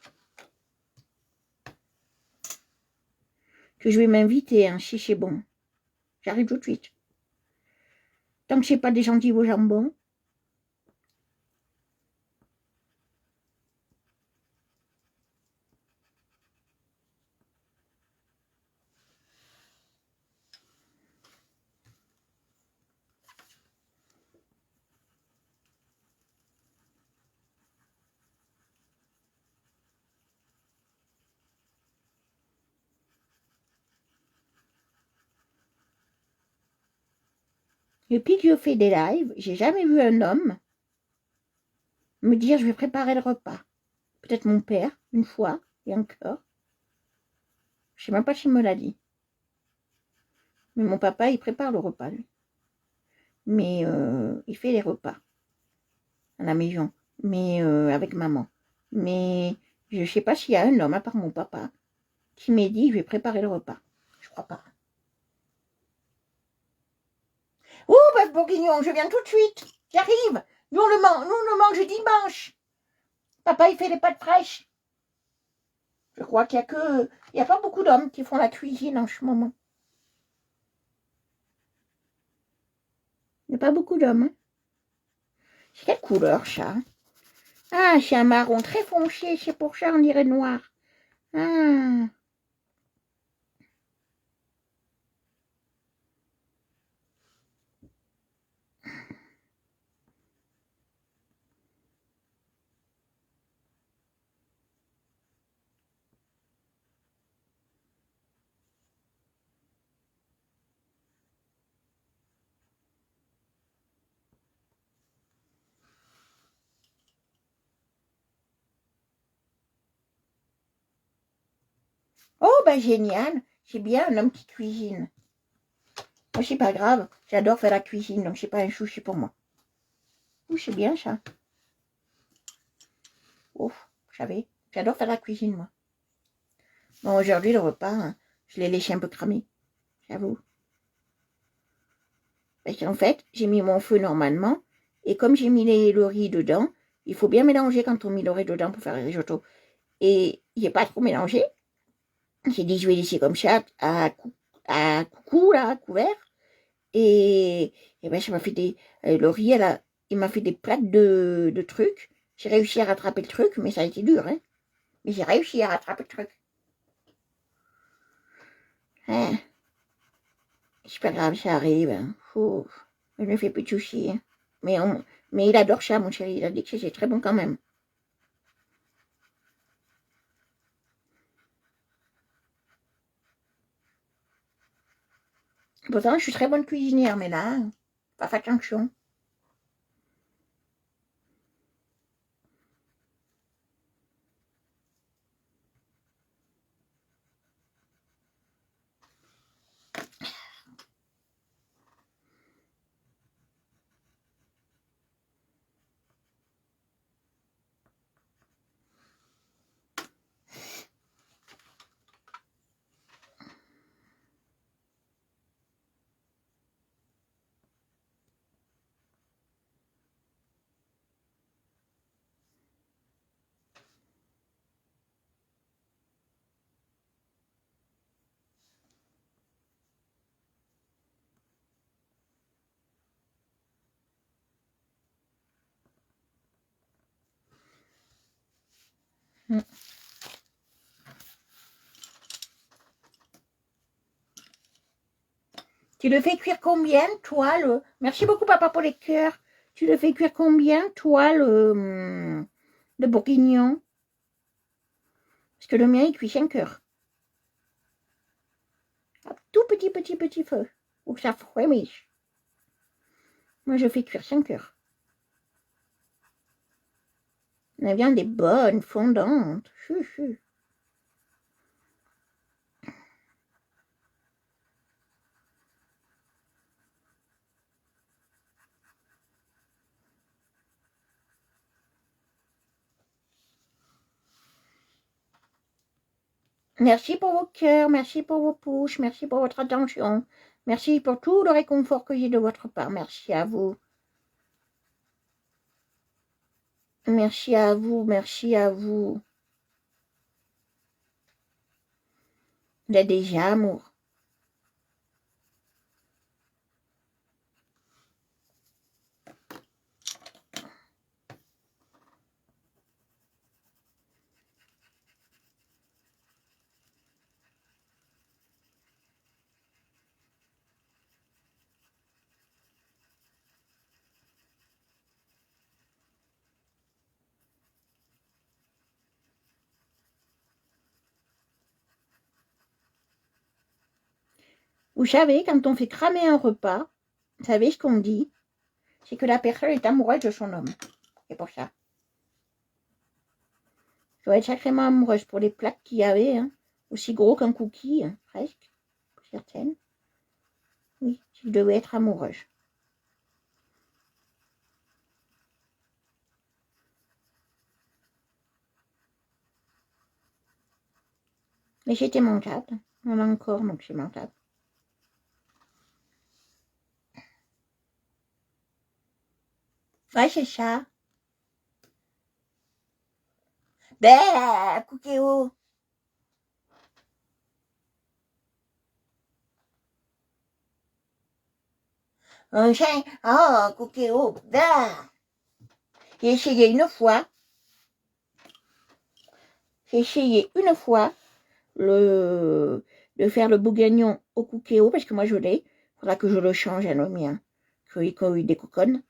Que je vais m'inviter, hein, si c'est bon. J'arrive tout de suite. Tant que c'est pas des gentils au jambon. Depuis que je fais des lives, j'ai jamais vu un homme me dire je vais préparer le repas. Peut-être mon père, une fois, et encore. Je sais même pas s'il me l'a dit. Mais mon papa, il prépare le repas, lui. Mais il fait les repas à la maison. Mais avec maman. Mais je sais pas s'il y a un homme, à part mon papa, qui m'a dit je vais préparer le repas. Je crois pas. Oh, bœuf bourguignon, je viens tout de suite. J'arrive. Nous, on le mange dimanche. Papa, il fait les pâtes fraîches. Je crois qu'il y a que... Il n'y a pas beaucoup d'hommes qui font la cuisine en ce moment. Il n'y a pas beaucoup d'hommes. Hein. C'est quelle couleur, ça? Ah, c'est un marron très foncé. C'est pour ça on dirait noir. Ah. Oh, ben génial. C'est bien un homme qui cuisine. Moi, c'est pas grave. J'adore faire la cuisine, donc c'est pas un souci pour moi. Oh, c'est bien ça. Oh, vous savez, j'adore faire la cuisine, moi. Bon, aujourd'hui, le repas, hein, je l'ai laissé un peu cramer. J'avoue. Parce qu'en fait, j'ai mis mon feu normalement, et comme j'ai mis le riz dedans, il faut bien mélanger quand on met le riz dedans pour faire le risotto. Et il n'est pas trop mélangé. J'ai dit, je vais laisser comme ça, à coucou, là, à couvert. Et ben, ça m'a fait des... le riz, il m'a fait des plaques de trucs. J'ai réussi à rattraper le truc, mais ça a été dur, hein. Mais j'ai réussi à rattraper le truc. Hein. C'est pas grave, ça arrive. Hein. Je ne fais plus de soucis. Hein. Mais il adore ça, mon chéri. Il a dit que c'est très bon quand même. Pourtant, je suis très bonne cuisinière, mais là, pas fait attention. Mm. Tu le fais cuire combien, toi, le... Merci beaucoup, papa, pour les cœurs. Tu le fais cuire combien, toi, le bourguignon? Parce que le mien, il cuit 5 heures. À tout petit feu. Ou ça frémisse. Moi, je fais cuire 5 heures. La viande est bonne, fondante. Chou. Merci pour vos cœurs, merci pour vos pouces, merci pour votre attention. Merci pour tout le réconfort que j'ai de votre part. Merci à vous. Merci à vous, merci à vous. Vous êtes des amours. Vous savez, quand on fait cramer un repas, vous savez ce qu'on dit? C'est que la personne est amoureuse de son homme. C'est pour ça. Je dois être sacrément amoureuse pour les plats qu'il y avait, hein. Aussi gros qu'un cookie, hein, presque, pour certaines. Oui, je devais être amoureuse. Mais c'était montable. On a encore, donc c'est montable. Ouais, c'est ça. Ben, Cookéo. Un chien. Oh, Cookéo. Ben. J'ai essayé une fois. De faire le bourguignon au Cookéo, parce que moi je l'ai. Il faudra que je le change à le mien. Qu'il y ait des coconnes.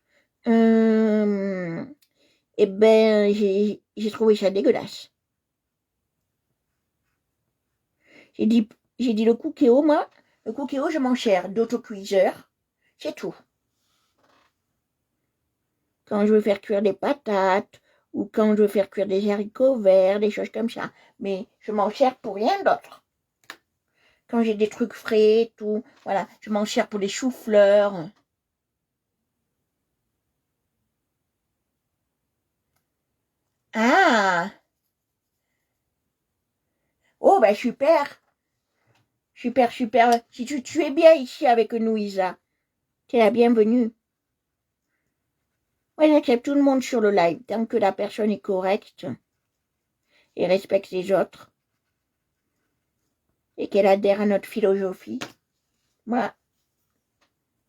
Et ben, j'ai trouvé ça dégueulasse. J'ai dit le Cookéo, moi, le Cookéo, je m'en sers d'autocuiseur. C'est tout. Quand je veux faire cuire des patates, ou quand je veux faire cuire des haricots verts, des choses comme ça. Mais je m'en sers pour rien d'autre. Quand j'ai des trucs frais, tout, voilà, je m'en sers pour les choux-fleurs. Ah! Oh, ben super! Super. Si tu es bien ici avec nous, Isa, tu es la bienvenue. Moi, j'accepte tout le monde sur le live, tant que la personne est correcte et respecte les autres et qu'elle adhère à notre philosophie. Moi,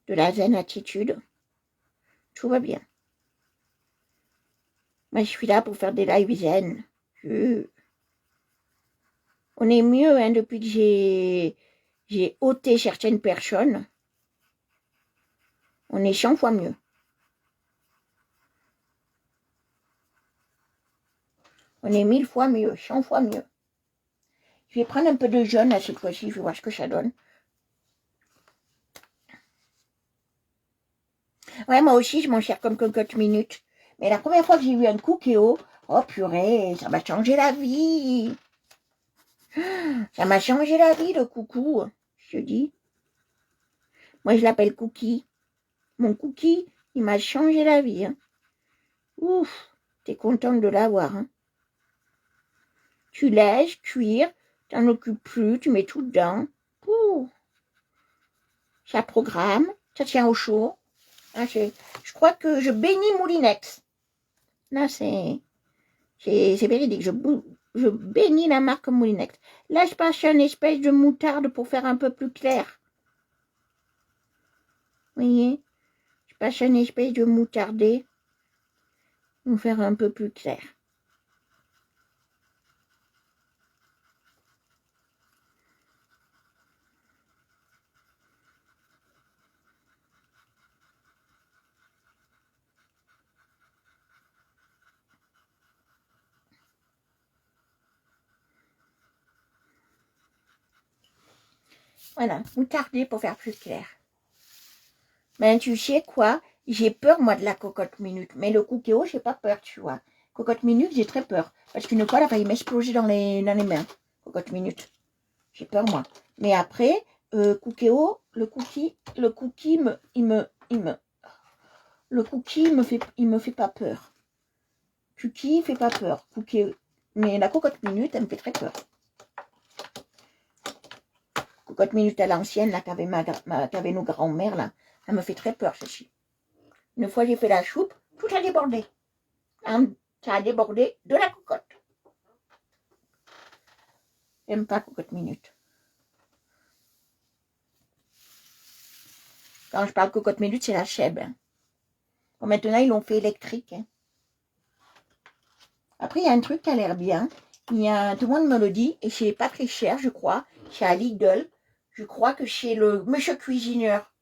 de la zen attitude, tout va bien. Moi, je suis là pour faire des lives zen. On est mieux, hein, depuis que j'ai ôté certaines personnes. On est 100 fois mieux. On est 1000 fois mieux, 100 fois mieux. Je vais prendre un peu de jaune à cette fois-ci, je vais voir ce que ça donne. Ouais, moi aussi, je m'en sers comme cocotte minute. Mais la première fois que j'ai eu un Cookéo, oh purée, ça m'a changé la vie. Ça m'a changé la vie, le coucou, je te dis. Moi, je l'appelle Cookie. Mon Cookie, il m'a changé la vie. Hein. Ouf, t'es contente de l'avoir. Hein. Tu laisses cuire, t'en occupes plus, tu mets tout dedans. Ouh. Ça programme, ça tient au chaud. Hein, je crois que je bénis Moulinex. Là, c'est véridique. Je bénis la marque Moulinex. Là, je passe une espèce de moutarde pour faire un peu plus clair. Vous voyez? Je passe une espèce de moutardé pour faire un peu plus clair. Voilà, moutarder pour faire plus clair. Ben, tu sais quoi? J'ai peur, moi, de la cocotte minute. Mais le cookéo, j'ai pas peur, tu vois. Cocotte minute, j'ai très peur. Parce qu'une fois, elle a failli m'exploser dans les mains. Cocotte minute. J'ai peur, moi. Mais après, cookéo, le cookie le cookie me fait pas peur. Cookie fait pas peur. Cookie, mais la cocotte minute, elle me fait très peur. Cocotte minute à l'ancienne, là, qu'avait nos grands-mères, là, elle me fait très peur, ceci. Une fois, j'ai fait la choupe, tout a débordé. Ça a débordé de la cocotte. J'aime pas cocotte minute. Quand je parle cocotte minute, c'est la chèvre. Hein. Bon, maintenant, ils l'ont fait électrique. Hein. Après, il y a un truc qui a l'air bien. Tout le monde me le dit, et c'est pas très cher, je crois. Chez Lidl. Je crois que chez le monsieur cuisineur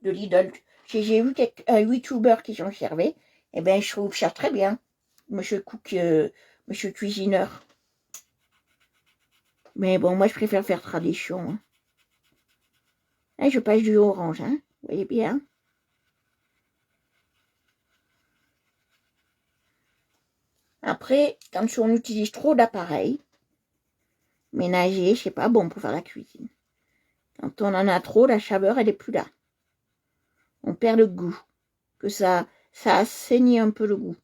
de Lidl, j'ai vu quelques youtubeurs qui s'en servaient. Eh bien, je trouve ça très bien. Monsieur cuisineur. Mais bon, moi, je préfère faire tradition. Hein. Là, je passe du orange, hein. Vous voyez bien. Après, quand on utilise trop d'appareils ménagers, c'est pas bon pour faire la cuisine. Quand on en a trop, la chaleur, elle est plus là. On perd le goût. Que ça assainit un peu le goût.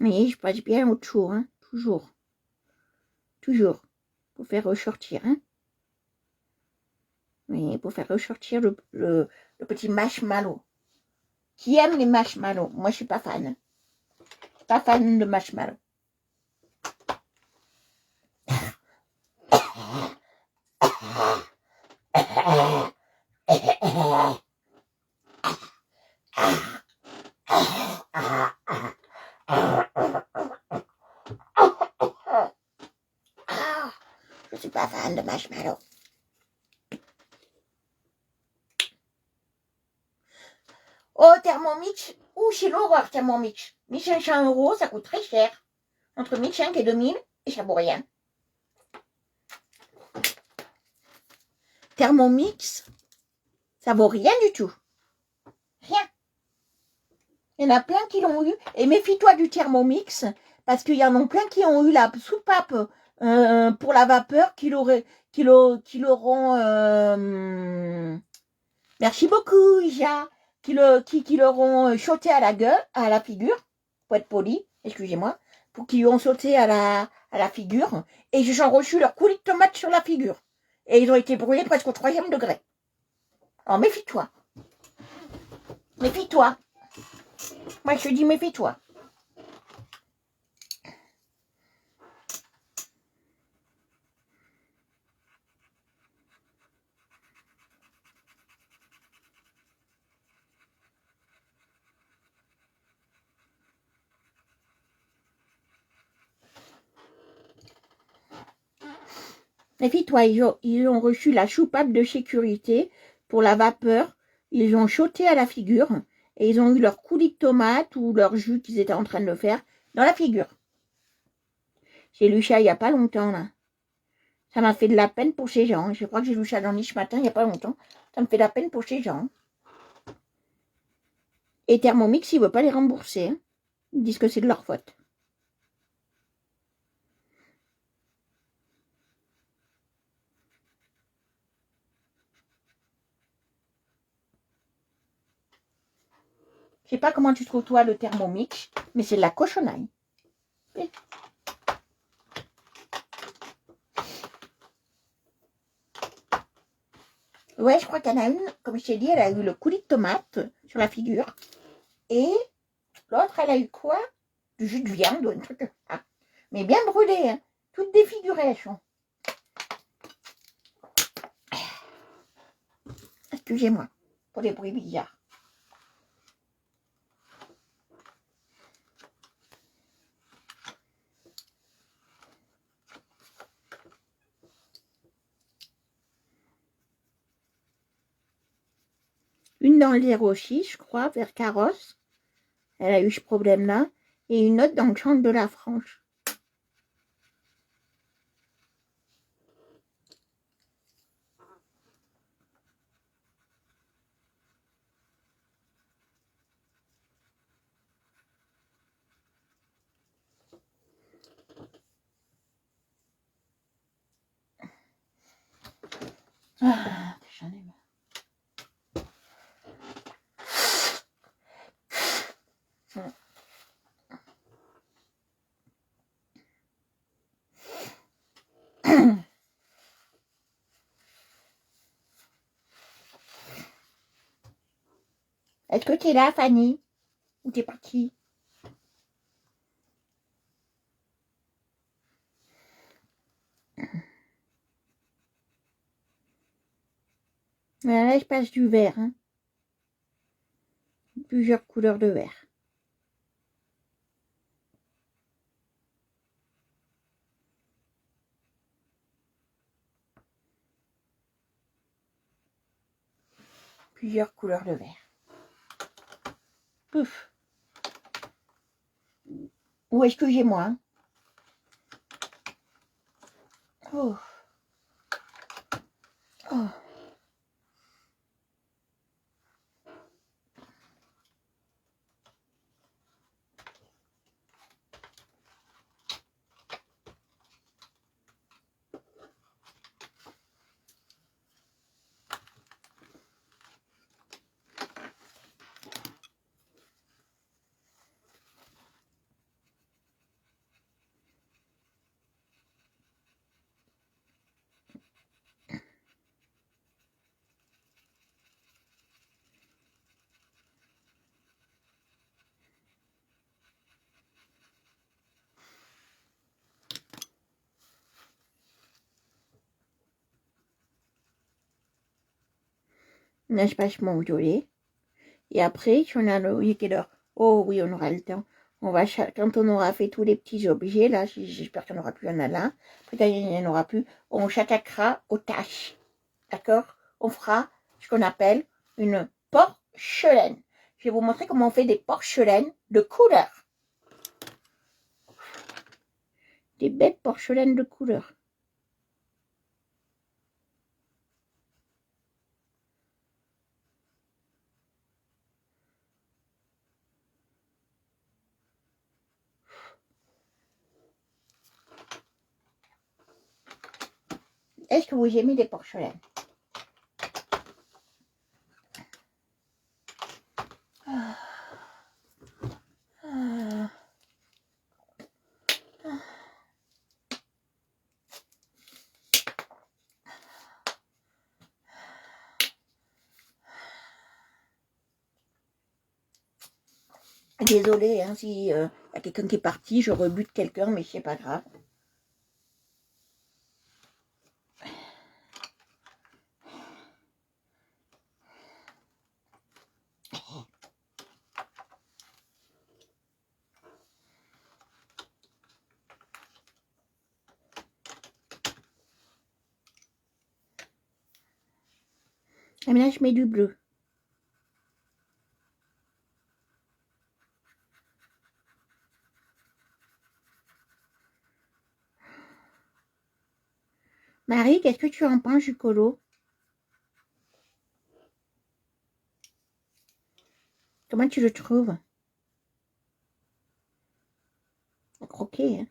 Mais je passe bien autour, hein. Toujours. Toujours. Pour faire ressortir, hein. Oui, pour faire ressortir le petit marshmallow. Qui aime les marshmallows? Moi, je suis pas fan. Je suis pas fan de marshmallow. Je suis pas fan de marshmallow. Oh, Thermomix. Ouh, c'est l'horreur, Thermomix. 1500 €, ça coûte très cher. Entre 1500 et 2000, et ça vaut rien. Thermomix, ça vaut rien du tout. Rien. Il y en a plein qui l'ont eu. Et méfie-toi du Thermomix, parce qu'il y en a plein qui ont eu la soupape pour la vapeur, qui l'auront... merci beaucoup, Ija. Qui l'auront sauté à la gueule, à la figure, pour être poli, excusez-moi, pour qu'ils ont sauté à la figure, et ils ont reçu leur coulis de tomate sur la figure. Et ils ont été brûlés presque au 3e degré. Alors méfie-toi. Méfie-toi. Moi je te dis méfie-toi. Méfie-toi, ils ont reçu la soupape de sécurité pour la vapeur. Ils ont sauté à la figure et ils ont eu leur coulis de tomate ou leur jus qu'ils étaient en train de faire dans la figure. J'ai lu ça il n'y a pas longtemps, là. Ça m'a fait de la peine pour ces gens. Je crois que j'ai lu ça dans Niche Matin il n'y a pas longtemps. Ça me fait de la peine pour ces gens. Et Thermomix, il ne veut pas les rembourser. Hein. Ils disent que c'est de leur faute. Je sais pas comment tu trouves toi le Thermomix, mais c'est de la cochonnaille. Ouais, je crois qu'il y en a une, comme je t'ai dit, elle a eu le coulis de tomate sur la figure. Et l'autre, elle a eu quoi? Du jus de viande ou un truc. Ah. Mais bien brûlé, hein. Toutes défigurées, elles sont. Excusez-moi pour les bruits bizarres. Une dans le 06, je crois, vers Carrosse. Elle a eu ce problème-là. Et une autre dans le centre de la Franche. Ah, j'en ai marre. Est-ce que tu es là, Fanny? Ou t'es partie? Là, je passe du vert. Hein. Plusieurs couleurs de vert. Plusieurs couleurs de vert. Pouf. Ou excusez-moi. Hein. Oh. Oh. Là, je passe mon violet. Et après, si on a le... Oui, quelle heure? Oh oui, on aura le temps. On va, quand on aura fait tous les petits objets, là, j'espère qu'il n'y en aura plus, il y en a là. Peut-être qu'il n'y en aura plus. On s'attaquera aux tâches. D'accord? On fera ce qu'on appelle une porcelaine. Je vais vous montrer comment on fait des porcelaines de couleur. Des belles porcelaines de couleur. Est-ce que vous aimez les porcelaines? Ah. Ah. Désolée, hein, si y a quelqu'un qui est parti, je rebute quelqu'un, mais c'est pas grave. Et là, je mets du bleu. Marie, qu'est-ce que tu en penses du colo? Comment tu le trouves? À croquer, hein?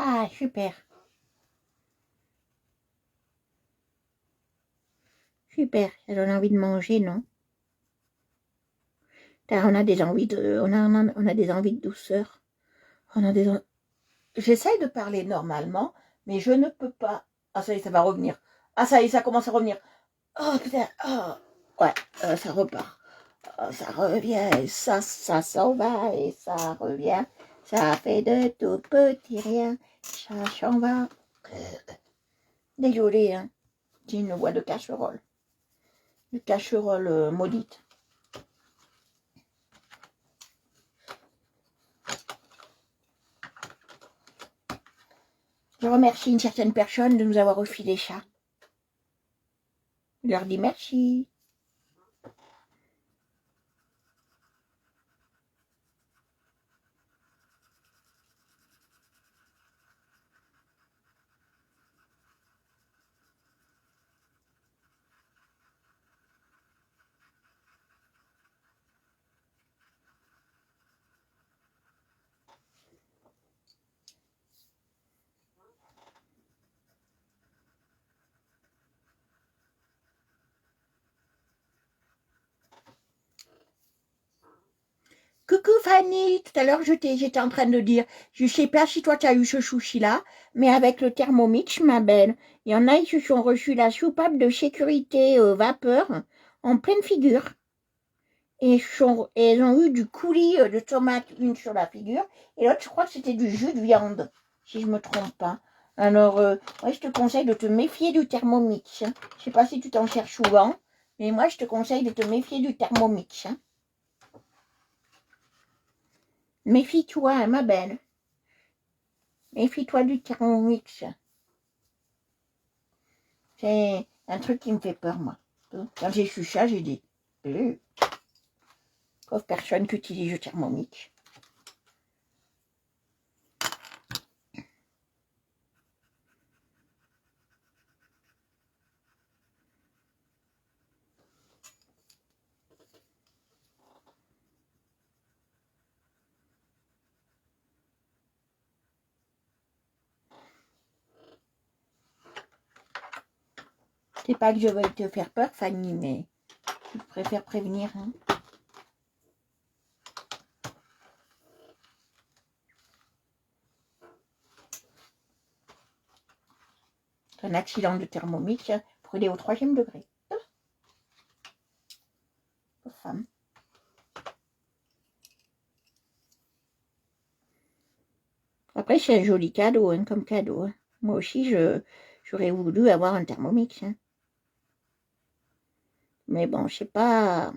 Ah, super. Super. Ça donne envie de manger, non? On a des envies de, on a des envies de douceur. On a des, j'essaye de parler normalement, mais je ne peux pas. Ah, ça y est, ça va revenir. Ah, ça y est, ça commence à revenir. Oh, putain. Oh. Ouais, ça repart. Oh, ça revient, et ça s'en va, et ça revient. Ça fait de tout petits rien. Ça s'en va. Désolé, hein. J'ai une voix de casserole. De casserole maudite. Je remercie une certaine personne de nous avoir refilé des chats. Je leur dis merci. coucou Fanny. Tout à l'heure, j'étais en train de dire, je sais pas si toi tu as eu ce souci-là, mais avec le Thermomix, ma belle, il y en a, ils se sont reçus la soupape de sécurité vapeur en pleine figure. Et elles ont eu du coulis de tomate, une sur la figure, et l'autre, je crois que c'était du jus de viande, si je me trompe pas. Alors, ouais, je te conseille de te méfier du Thermomix. Hein. Je sais pas si tu t'en cherches souvent, mais moi, je te conseille de te méfier du Thermomix. Hein. Méfie-toi, hein, ma belle. Méfie-toi du Thermomix. C'est un truc qui me fait peur, moi. Quand j'ai su ça, j'ai dit, pauvre personne qui utilise le Thermomix. C'est pas que je veuille te faire peur, Fanny, mais je préfère prévenir. Hein. C'est un accident de Thermomix, brûlé au 3e degré. Pauvre femme. Après, c'est un joli cadeau, hein, comme cadeau. Hein. Moi aussi, j'aurais voulu avoir un Thermomix. Hein. Mais bon, je sais pas.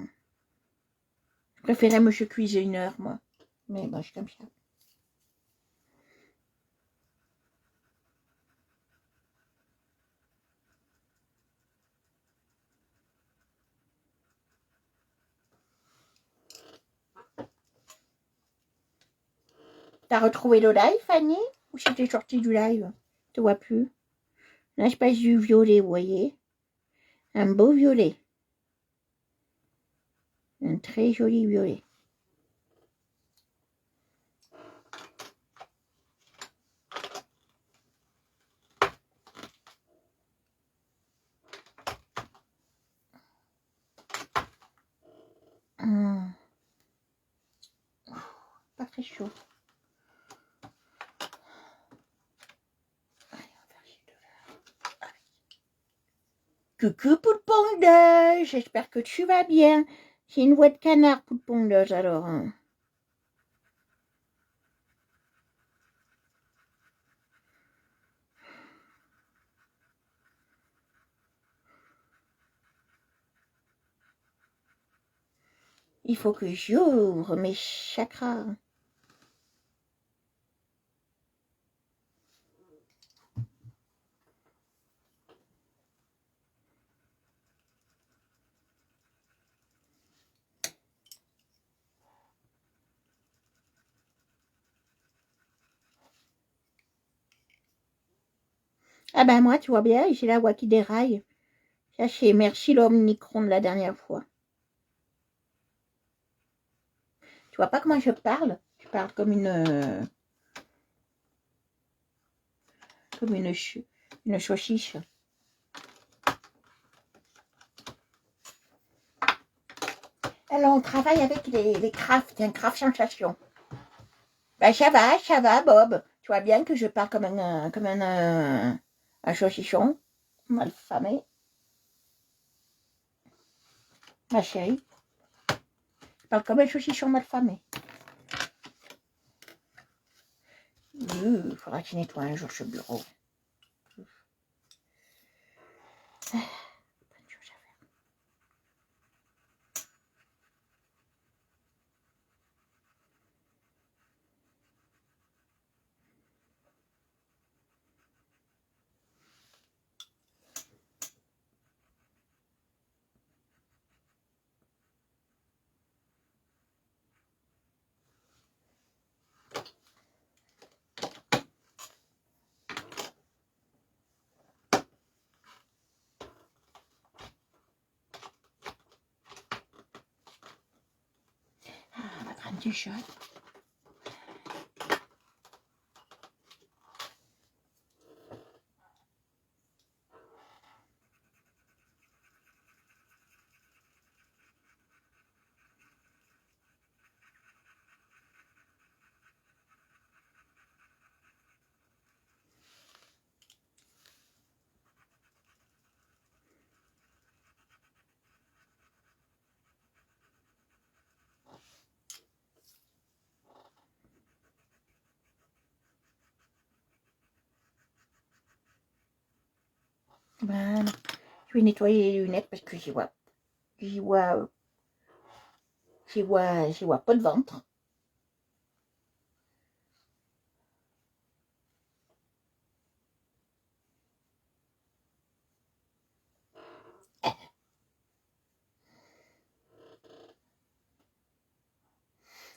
Je préférais Monsieur Cuisineur, moi. Mais bon, je suis comme ça. T'as retrouvé le live, Fanny? Ou c'était sorti du live? Je te vois plus. Là, je passe du violet, vous voyez? Un beau violet. Un très joli violet. Pas très chaud. Coucou Poulpondeuse, j'espère que tu vas bien. C'est une voix de canard, Poulpondeuse, alors. Hein. Il faut que j'ouvre mes chakras. Ah ben moi, tu vois bien, j'ai la voix qui déraille. Ça, c'est merci l'Omnicron de la dernière fois. Tu vois pas comment je parle? Je parle comme une saucisse. Alors, on travaille avec les crafts, un craft sensation. Ben, ça va, Bob. Tu vois bien que je parle comme un saucisson mal famé. Ma chérie, je parle comme un saucisson mal famé. Il faudra que tu nettoies un jour ce bureau. Ah, la grande du chat. Voilà. Je vais nettoyer les lunettes parce que j'y vois pas de ventre.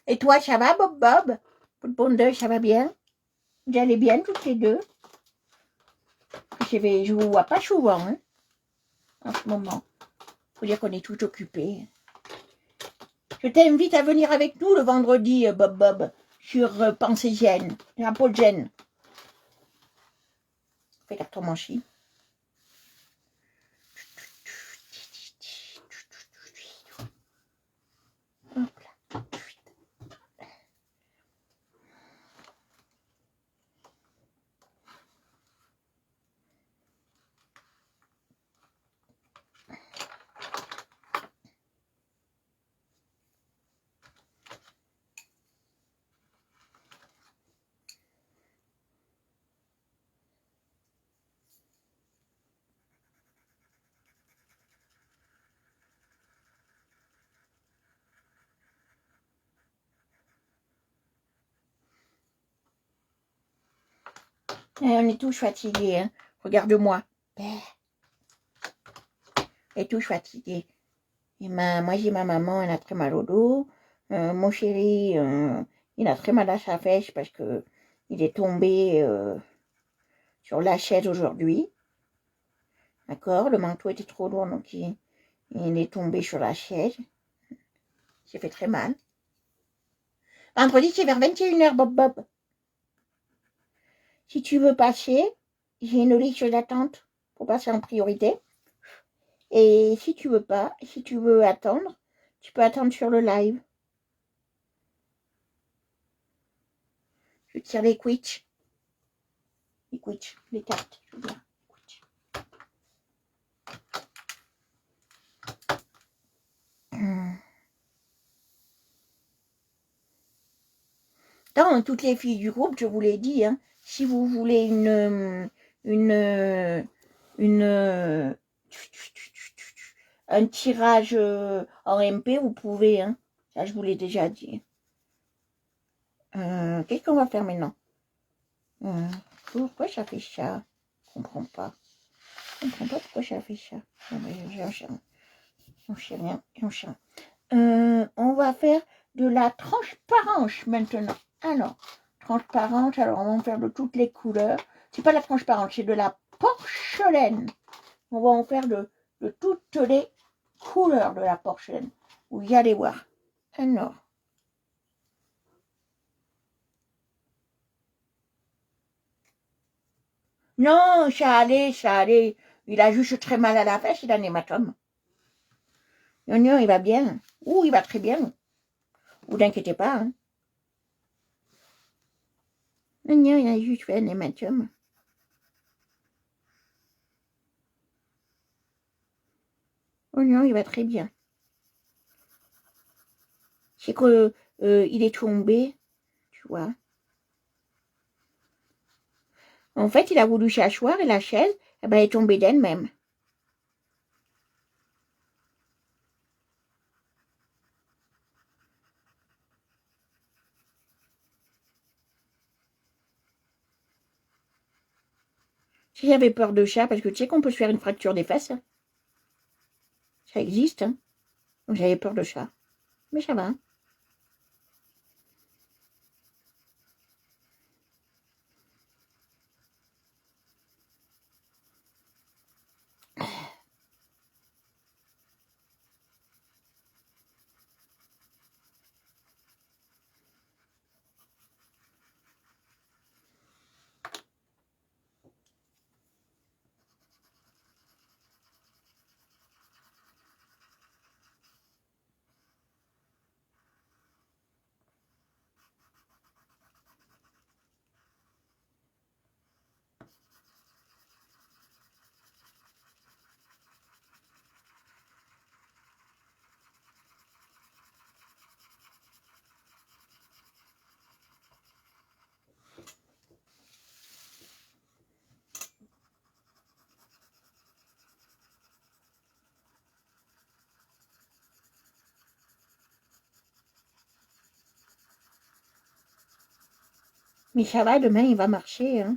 Et toi, ça va, Bob Bob? Bonne ça va bien? Vous allez bien toutes les deux? Je vous vois pas souvent, hein, en ce moment. Faut dire qu'on est tout occupés. Je t'invite à venir avec nous le vendredi, Bob Bob, sur Pensée Gêne, la Paul Gêne. Fais carton manchi. Hop là. On est tous fatigués, hein. Regarde-moi. On est tous fatigués. Et moi, j'ai ma maman, elle a très mal au dos. Mon chéri, il a très mal à sa fesse parce que il est tombé sur la chaise aujourd'hui. D'accord? Le manteau était trop lourd, donc il est tombé sur la chaise. Il s'est fait très mal. Vendredi, c'est vers 21h, Bob Bob. Si tu veux passer, j'ai une liste d'attente pour passer en priorité. Et si tu veux pas, si tu veux attendre, tu peux attendre sur le live. Je tire les Quidditch. Les Quidditch, les cartes, je veux dire. Dans toutes les filles du groupe, je vous l'ai dit, hein, si vous voulez un tirage en MP, vous pouvez, hein. Ça, je vous l'ai déjà dit. Qu'est-ce qu'on va faire maintenant? Pourquoi ça fait ça? Je comprends pas. Je comprends pas pourquoi ça fait ça. On va faire de la transparence maintenant. Alors, transparente, alors on va en faire de toutes les couleurs. C'est pas de la transparence, c'est de la porcelaine. On va en faire de toutes les couleurs de la porcelaine. Vous allez voir. Alors. Non, ça allait. Il a juste très mal à la fesse, il a un hématome. Non, il va bien. Il va très bien. Vous inquiétez pas. Hein. Non, il a juste fait un hématome. Non, il va très bien. C'est que il est tombé, tu vois. En fait, il a voulu s'asseoir et la chaise, est tombée d'elle-même. Si j'avais peur de ça, parce que tu sais qu'on peut se faire une fracture des fesses. Ça existe, hein. Donc j'avais peur de ça. Mais ça va. Mais ça va, demain il va marcher. Hein.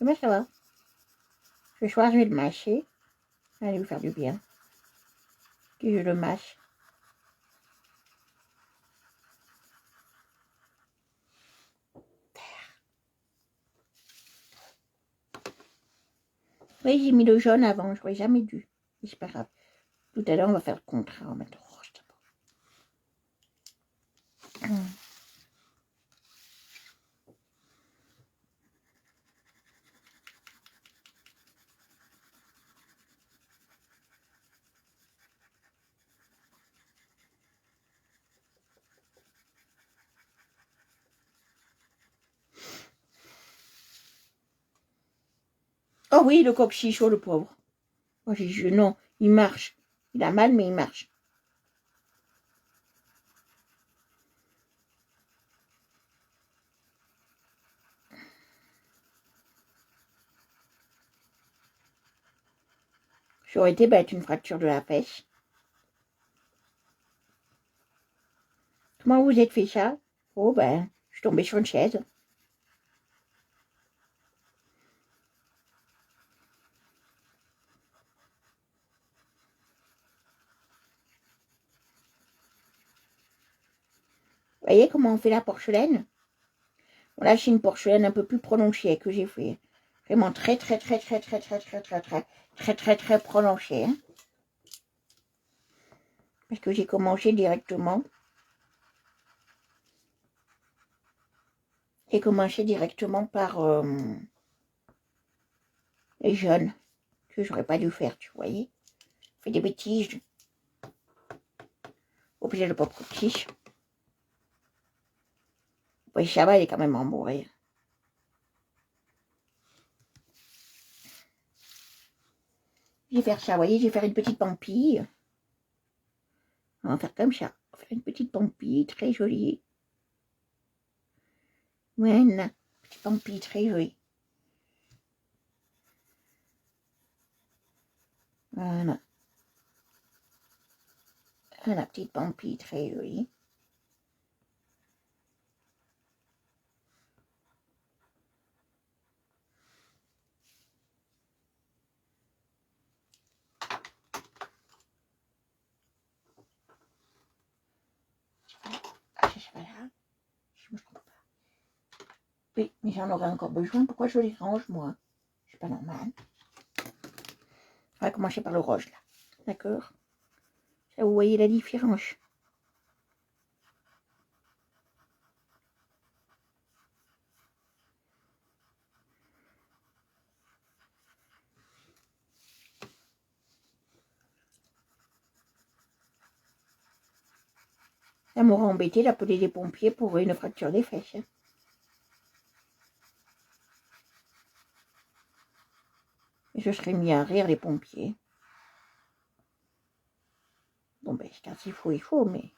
Demain ça va. Ce soir je vais le mâcher. Ça va lui faire du bien. Que je le mâche. Oui, j'ai mis le jaune avant, je n'aurais jamais dû. C'est pas grave. Tout à l'heure, on va faire le contraire. On va mettre le rouge d'abord. Oh oui, le coq chichot, le pauvre. Moi, j'ai dit non, il marche. Il a mal, mais il marche. J'aurais été bête, une fracture de la fesse. Comment vous êtes fait ça? Oh ben, je suis tombée sur une chaise. Vous voyez comment on fait la porcelaine? Bon, là, c'est une porcelaine un peu plus prononcée que j'ai fait. Vraiment très prononcée. Hein? Parce que j'ai commencé directement. J'ai commencé directement par les jeunes. Que j'aurais pas dû faire, tu voyais. Fait des bêtises. Obligé de pas petit. Oui, ça va, il est quand même en mourir. Je vais faire ça, vous voyez, je vais faire une petite pampille. On va faire comme ça. On va faire une petite pampille très jolie. Voilà, petite pampille très jolie. Voilà. Voilà, petite pampille très jolie. Ah, ça va là. Je me trompe pas. Oui, mais j'en aurais encore besoin. Pourquoi je les range, moi? C'est pas normal. On va commencer par le rouge, là. D'accord? Ça, vous voyez la différence. Ça m'aurait embêté d'appeler les pompiers pour une fracture des fesses. Hein. Et je serais mis à rire les pompiers. Bon, ben, quand il faut, mais...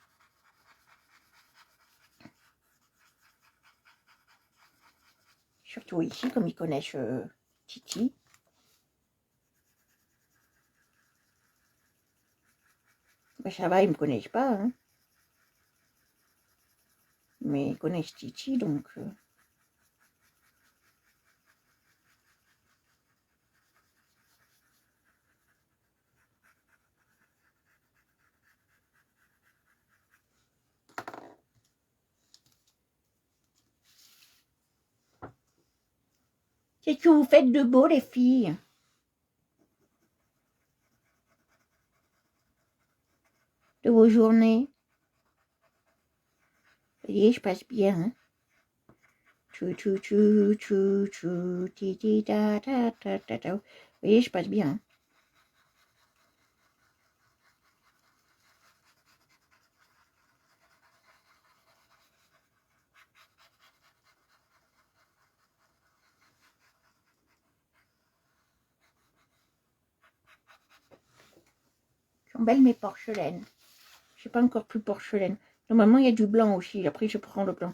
Surtout ici, comme ils connaissent Titi. Ben, ça va, ils ne me connaissent pas. Hein. Mais ils connaissent Titi, donc... Qu'est-ce que vous faites de beau, les filles? De vos journées? Vous voyez, je passe bien. Hein. Chou, chou, chou, chou, chou, ti, ti, ta, ta, ta, ta, ta. Vous voyez, je passe bien. Hein. Elles sont belles mes porcelaines. Je n'ai pas encore plus porcelaine. Normalement, il y a du blanc aussi. Après, je prends le blanc.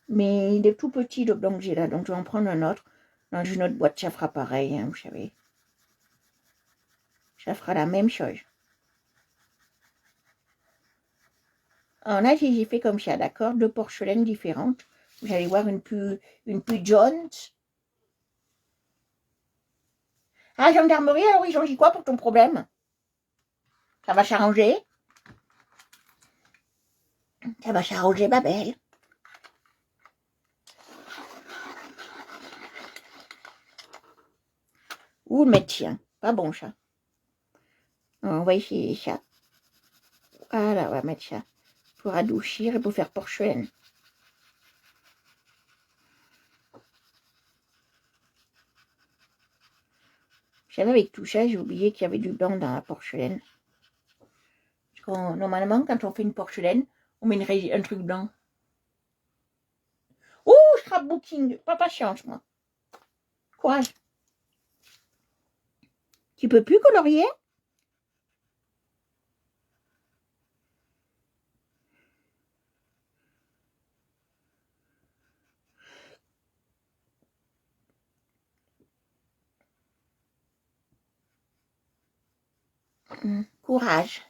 Mais il est tout petit, le blanc que j'ai là. Donc, je vais en prendre un autre. Dans une autre boîte, ça fera pareil, hein, vous savez. Ça fera la même chose. Alors là, j'ai fait comme ça, d'accord? Deux porcelaines différentes. Vous allez voir une pute Jones. Ah, gendarmerie, alors ils ont dit quoi pour ton problème? Ça va s'arranger? Ça va s'arranger, ma belle. Ou le médecin. Pas bon, ça. On va essayer ça. Voilà, on va mettre ça. Pour adoucir et pour faire porcelaine. Vous savez, avec tout ça, j'ai oublié qu'il y avait du blanc dans la porcelaine. Normalement, quand on fait une porcelaine, on met un truc blanc. Oh, scrapbooking. Pas patience, moi. Courage. Tu peux plus colorier? Courage.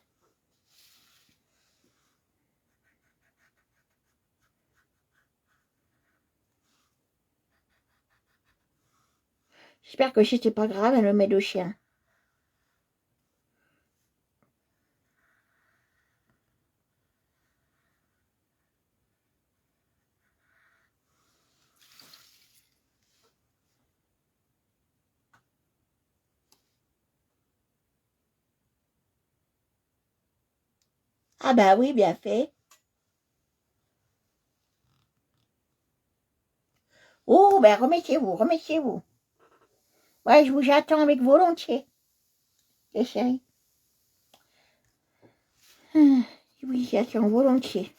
J'espère que si c'est pas grave, elle le met de chien. Ah bah oui, bien fait. Oh, ben remettez-vous, remettez-vous. Ouais, je vous attends avec volontiers. Les chéris. Oui, j'attends volontiers.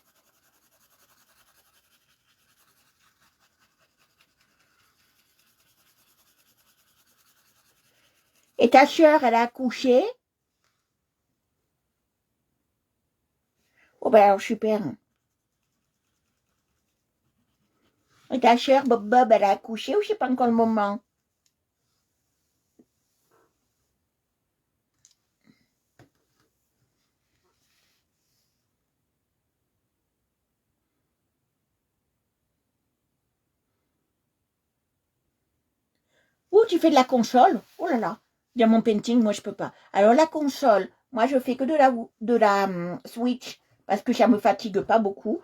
Et ta sœur, elle a accouché? Oh ben alors super. Et ta sœur, Bob, elle a accouché ou c'est pas encore le moment? Ou tu fais de la console? Oh là là. Diamond painting, moi je peux pas. Alors la console, moi je fais que de la Switch parce que ça me fatigue pas beaucoup.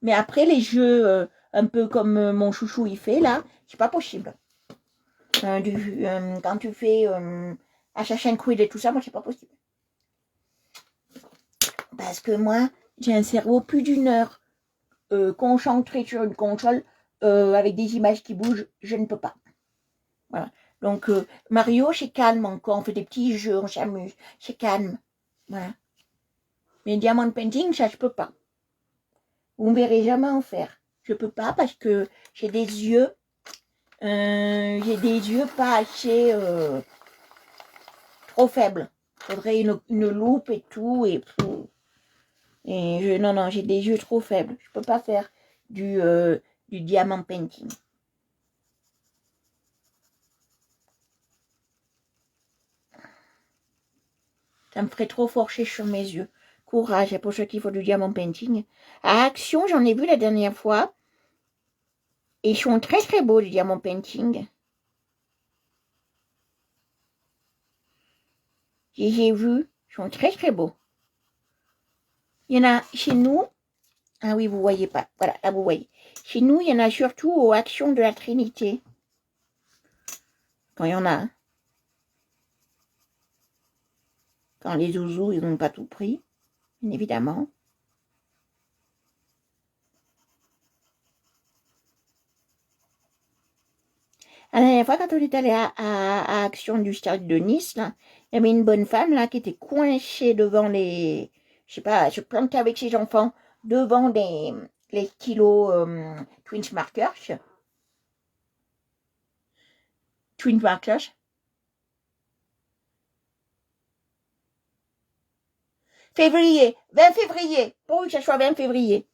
Mais après les jeux un peu comme mon chouchou il fait là, c'est pas possible. Quand tu fais Assassin's Creed et tout ça, moi c'est pas possible. Parce que moi, j'ai un cerveau plus d'une heure concentré sur une console avec des images qui bougent, je ne peux pas. Voilà. Donc Mario, c'est calme encore, on fait des petits jeux, on s'amuse, c'est calme. Voilà. Mais Diamond Painting, ça je peux pas. Vous ne me verrez jamais en faire. Je peux pas parce que j'ai des yeux pas assez trop faibles. Faudrait une loupe et tout non, j'ai des yeux trop faibles. Je peux pas faire du diamant painting. Ça me ferait trop forcer sur mes yeux. Courage, pour ceux qui font du diamant painting. À Action, j'en ai vu la dernière fois. Et ils sont très très beaux, les diamant painting. J'ai vu, ils sont très très beaux. Il y en a chez nous. Ah oui, vous voyez pas. Voilà, là vous voyez. Chez nous, il y en a surtout aux Actions de la Trinité. Quand il y en a. Quand les zouzous, ils n'ont pas tout pris, bien évidemment. La dernière fois, quand on est allé à Action du stade de Nice, là, il y avait une bonne femme là qui était coincée devant les... Je sais pas, se plantait avec ses enfants devant les stylos Twin Markers. Twin Markers. Février, 20 février. Pour que ça soit 20 février.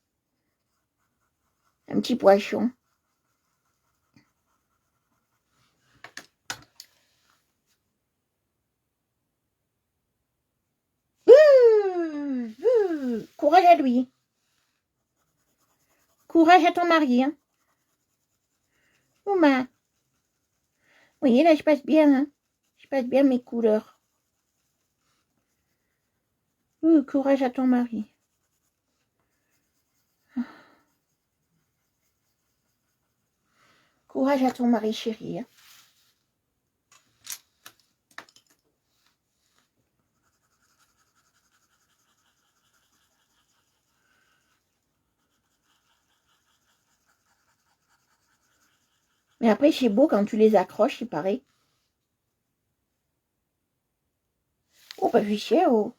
Un petit poisson. Courage à lui. Courage à ton mari. Hein. Ouma. Vous voyez, là, je passe bien, hein. Je passe bien mes couleurs. Courage à ton mari. Courage à ton mari, chérie. Hein. Mais après, c'est beau quand tu les accroches, il paraît. Oh, bah, Vichet, oh.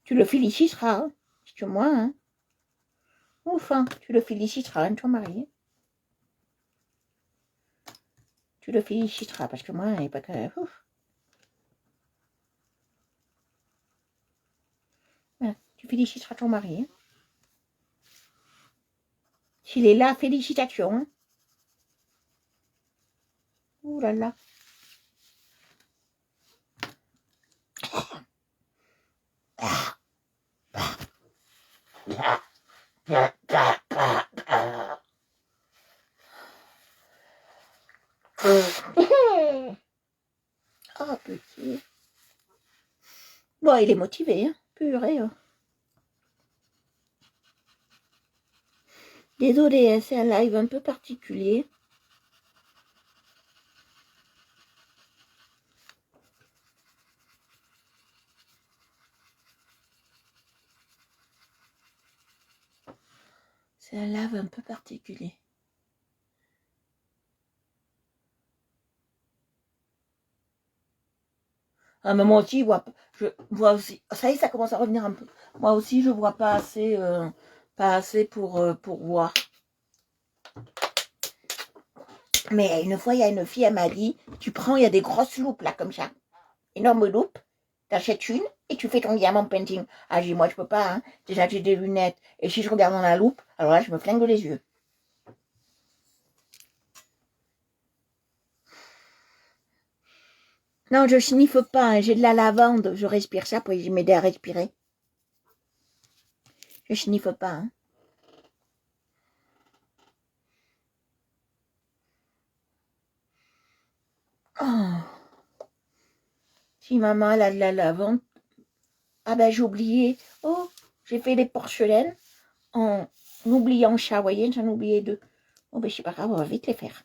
Tu le féliciteras, hein. C'est moi, hein. Enfin, tu le féliciteras, hein, ton mari. Tu le féliciteras, parce que moi, il n'est pas que... Ouf. Voilà, tu féliciteras ton mari. Hein. S'il est là, félicitations. Hein. Ouh là là. Oh, petit. Bon, il est motivé, hein. Purée. Hein. Désolée, c'est un live un peu particulier. C'est un live un peu particulier. Ah, mais moi aussi, je vois aussi. Ça y est, ça commence à revenir un peu. Moi aussi, je vois pas assez pour voir. Mais une fois, il y a une fille, elle m'a dit, tu prends, il y a des grosses loupes là, comme ça. Énorme loupe. T'achètes une et tu fais ton diamant painting. Ah, j'ai moi, je peux pas, hein. Déjà que j'ai des lunettes. Et si je regarde dans la loupe, alors là, je me flingue les yeux. Non, je sniffe pas, hein. J'ai de la lavande. Je respire ça pour m'aider à respirer. Je sniffe pas, hein. Oh. Si maman elle a de la lavande. Ah ben j'ai oublié. Oh, j'ai fait les porcelaines en oubliant chat, vous voyez, j'en ai oublié deux. Oh ben c'est pas grave, on va vite les faire.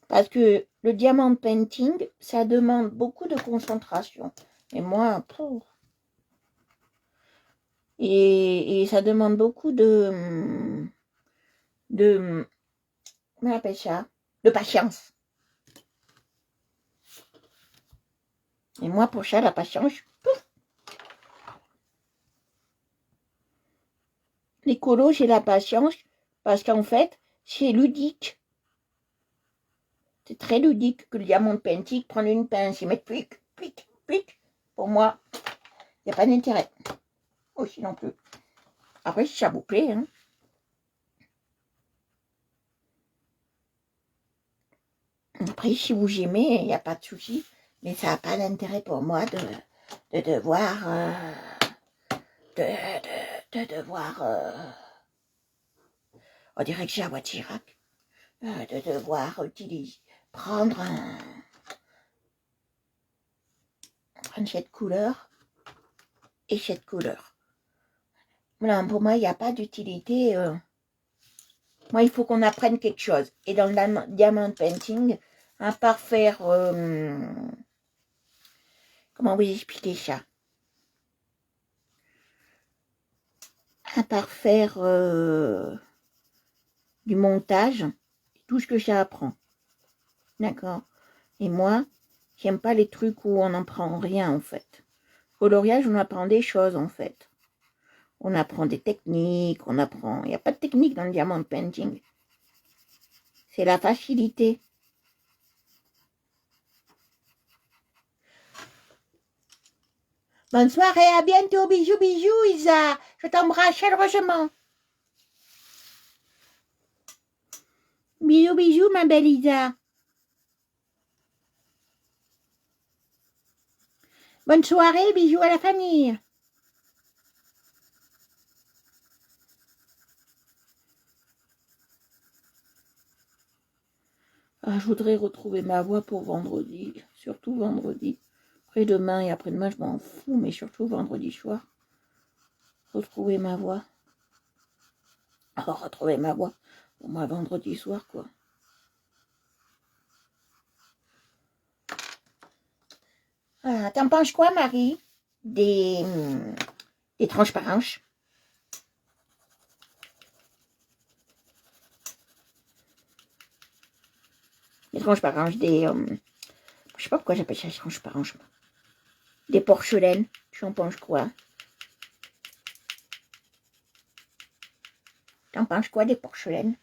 Parce que le diamant painting, ça demande beaucoup de concentration. Et moi, pouf. Et ça demande beaucoup de comment on appelle ça? De patience. Et moi, pour ça, la patience, pouf. L'écolo, j'ai la patience parce qu'en fait, c'est ludique. C'est très ludique que le diamant painting, prendre une pince et mettre pic, pic, pic. Pour moi, il n'y a pas d'intérêt. Aussi non plus. Après, si ça vous plaît, hein. Après, si vous aimez, il n'y a pas de souci. Mais ça n'a pas d'intérêt pour moi de devoir... de devoir... on dirait que j'ai la voix de Chirac. De devoir utiliser... Prendre cette couleur et cette couleur. Voilà, pour moi, il n'y a pas d'utilité. Moi, il faut qu'on apprenne quelque chose. Et dans le diamond painting, à part faire... comment vous expliquer ça? À part faire du montage, tout ce que ça apprend. D'accord? Et moi, j'aime pas les trucs où on n'en prend rien, en fait. Coloriage, on apprend des choses, en fait. On apprend des techniques, on apprend... Il n'y a pas de technique dans le diamond painting. C'est la facilité. Bonne soirée, à bientôt, bisous, bisous, Isa. Je t'embrasse chaleureusement. ma belle Isa. Bonne soirée, bisous à la famille. Ah, je voudrais retrouver ma voix pour vendredi, surtout vendredi. Après demain et après-demain, je m'en fous, mais surtout vendredi soir. Retrouver ma voix. Alors, retrouver ma voix. Au moins vendredi soir, quoi. Ah, t'en penses quoi, Marie? Des transparences? Des transparences, je sais pas pourquoi j'appelle ça des transparences. Des porcelaines, tu en penses quoi? T'en penses quoi des porcelaines?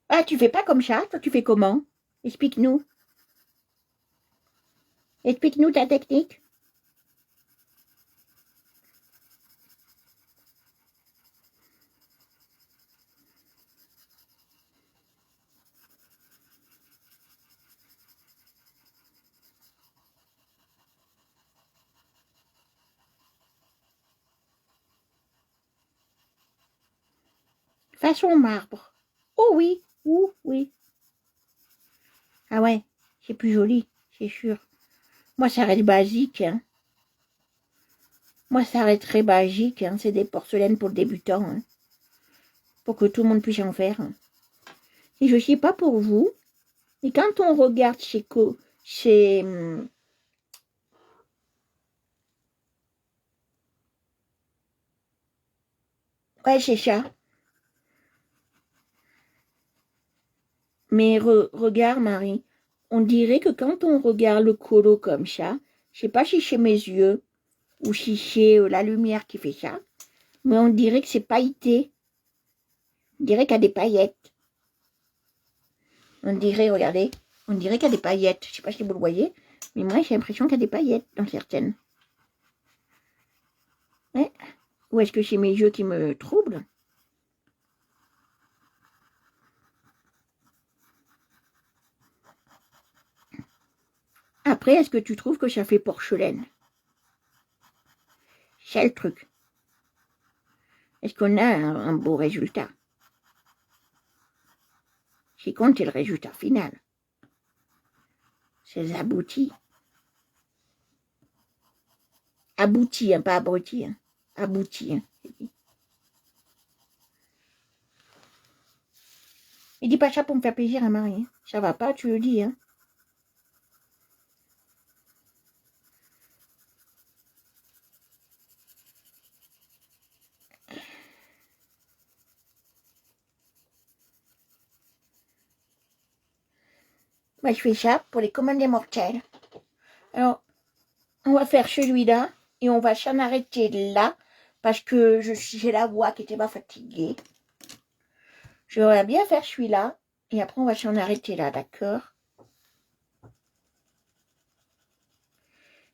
Ah, tu fais pas comme ça? Toi, tu fais comment? Explique-nous. Explique-nous ta technique. Façon marbre. Oh oui, oui. Ah ouais, c'est plus joli, c'est sûr. Moi, ça reste basique, hein. Moi, ça reste très basique, hein. C'est des porcelaines pour le débutant, hein. Pour que tout le monde puisse en faire. Hein. Et je sais pas pour vous, mais quand on regarde chez ouais, c'est ça. Mais regarde, Marie, on dirait que quand on regarde le colo comme ça, je sais pas si c'est mes yeux ou si c'est la lumière qui fait ça, mais on dirait que c'est pailleté. On dirait qu'il y a des paillettes. On dirait, regardez, on dirait qu'il y a des paillettes. Je sais pas si vous le voyez, mais moi j'ai l'impression qu'il y a des paillettes dans certaines. Ouais. Ou est-ce que c'est mes yeux qui me troublent? Après, est-ce que tu trouves que ça fait porcelaine? C'est le truc. Est-ce qu'on a un beau résultat? Ce qui compte, c'est le résultat final. C'est abouti. Abouti, hein, pas abruti. Hein. Abouti. Hein. Il dit pas ça pour me faire plaisir à Marie. Hein. Ça va pas, tu le dis. Hein. Moi, je fais ça pour les commandes des mortels. Alors, on va faire celui-là et on va s'en arrêter là parce que j'ai la voix qui était pas fatiguée. J'aurais bien faire celui-là et après on va s'en arrêter là, d'accord?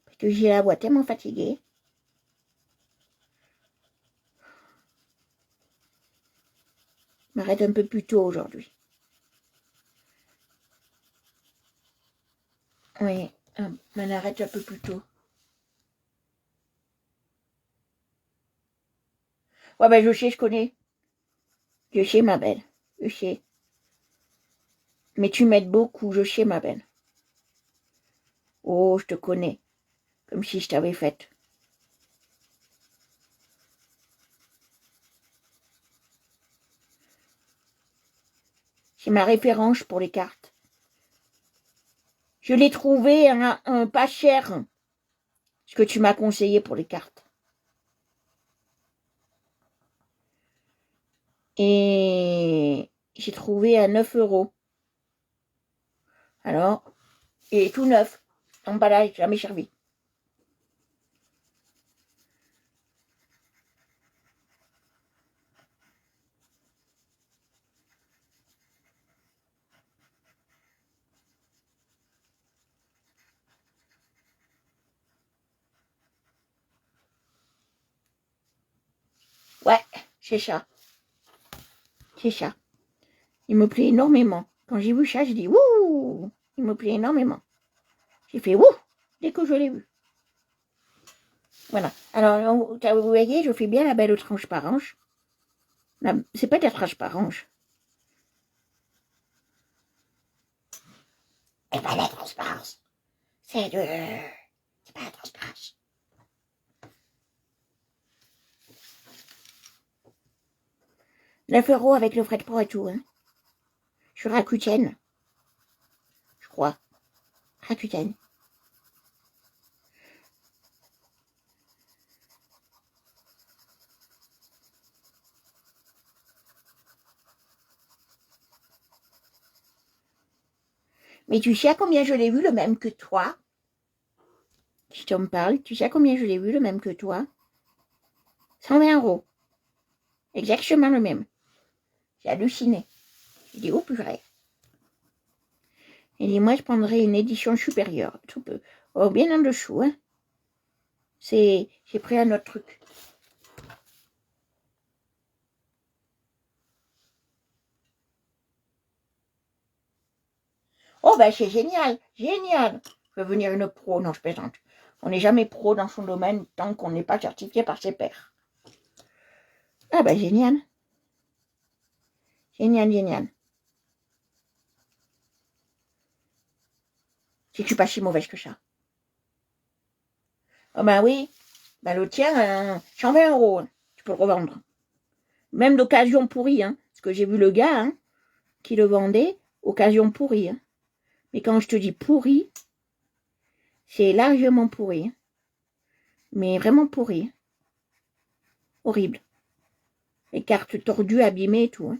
Parce que j'ai la voix tellement fatiguée. Je m'arrête un peu plus tôt aujourd'hui. Oui, on arrête un peu plus tôt. Ouais, ben je sais, je connais. Je sais, ma belle. Je sais. Mais tu m'aides beaucoup, je sais, ma belle. Oh, je te connais. Comme si je t'avais faite. C'est ma référence pour les cartes. Je l'ai trouvé un pas cher. Ce que tu m'as conseillé pour les cartes. Et j'ai trouvé à 9 €. Alors, il est tout neuf. Emballage, jamais servi. Ouais, c'est ça. C'est ça. Il me plaît énormément. Quand j'ai vu ça, j'ai dit wouh. Il me plaît énormément. J'ai fait wouh dès que je l'ai vu. Voilà. Alors, vous voyez, je fais bien la belle transparence. C'est pas de la transparence. C'est pas la transparence. C'est pas la transparence. €9 avec le frais de port et tout, hein. Sur Rakuten. Je crois. Rakuten. Mais tu sais à combien je l'ai vu le même que toi? Si tu me parles, tu sais à combien je l'ai vu le même que toi? 120 €. Exactement le même. J'ai halluciné. J'ai dit, oh purée. Il dit, moi je prendrais une édition supérieure. Tout peu. Oh, bien en dessous, hein. J'ai pris un autre truc. Oh ben c'est génial, génial. Je veux devenir une pro, non je plaisante. On n'est jamais pro dans son domaine tant qu'on n'est pas certifié par ses pairs. Ah ben génial. Génial, génial. Si je suis pas si mauvaise que ça. Oh ben oui, ben le tien, 120 €, hein. Tu peux le revendre. Même d'occasion pourrie, hein. Parce que j'ai vu le gars hein, qui le vendait, occasion pourrie. Hein. Mais quand je te dis pourri, c'est largement pourri. Hein. Mais vraiment pourri. Hein. Horrible. Les cartes tordues, abîmées et tout. Hein.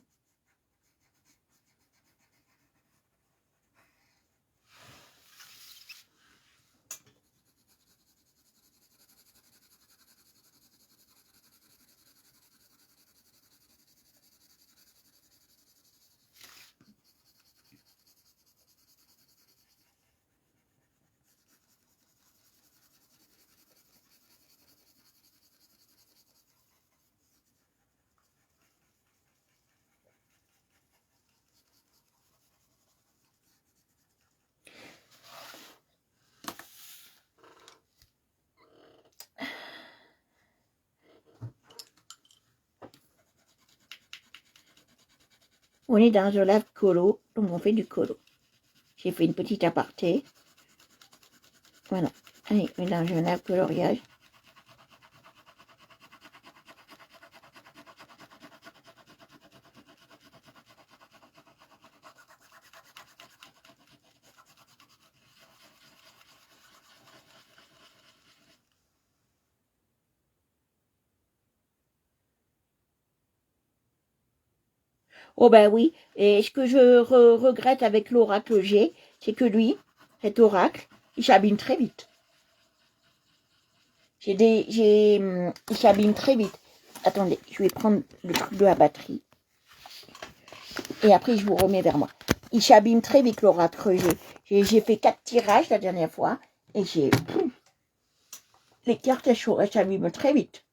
On est dans un live colo, donc on fait du colo. J'ai fait une petite aparté. Voilà. Allez, on est dans un live coloriage. Oh ben oui, et ce que je regrette avec l'oracle que j'ai, c'est que lui, cet oracle, il s'abîme très vite. Il s'abîme très vite. Attendez, je vais prendre le truc de la batterie. Et après, je vous remets vers moi. Il s'abîme très vite l'oracle que j'ai. J'ai fait 4 tirages la dernière fois. Et les cartes, elles s'abîment très vite.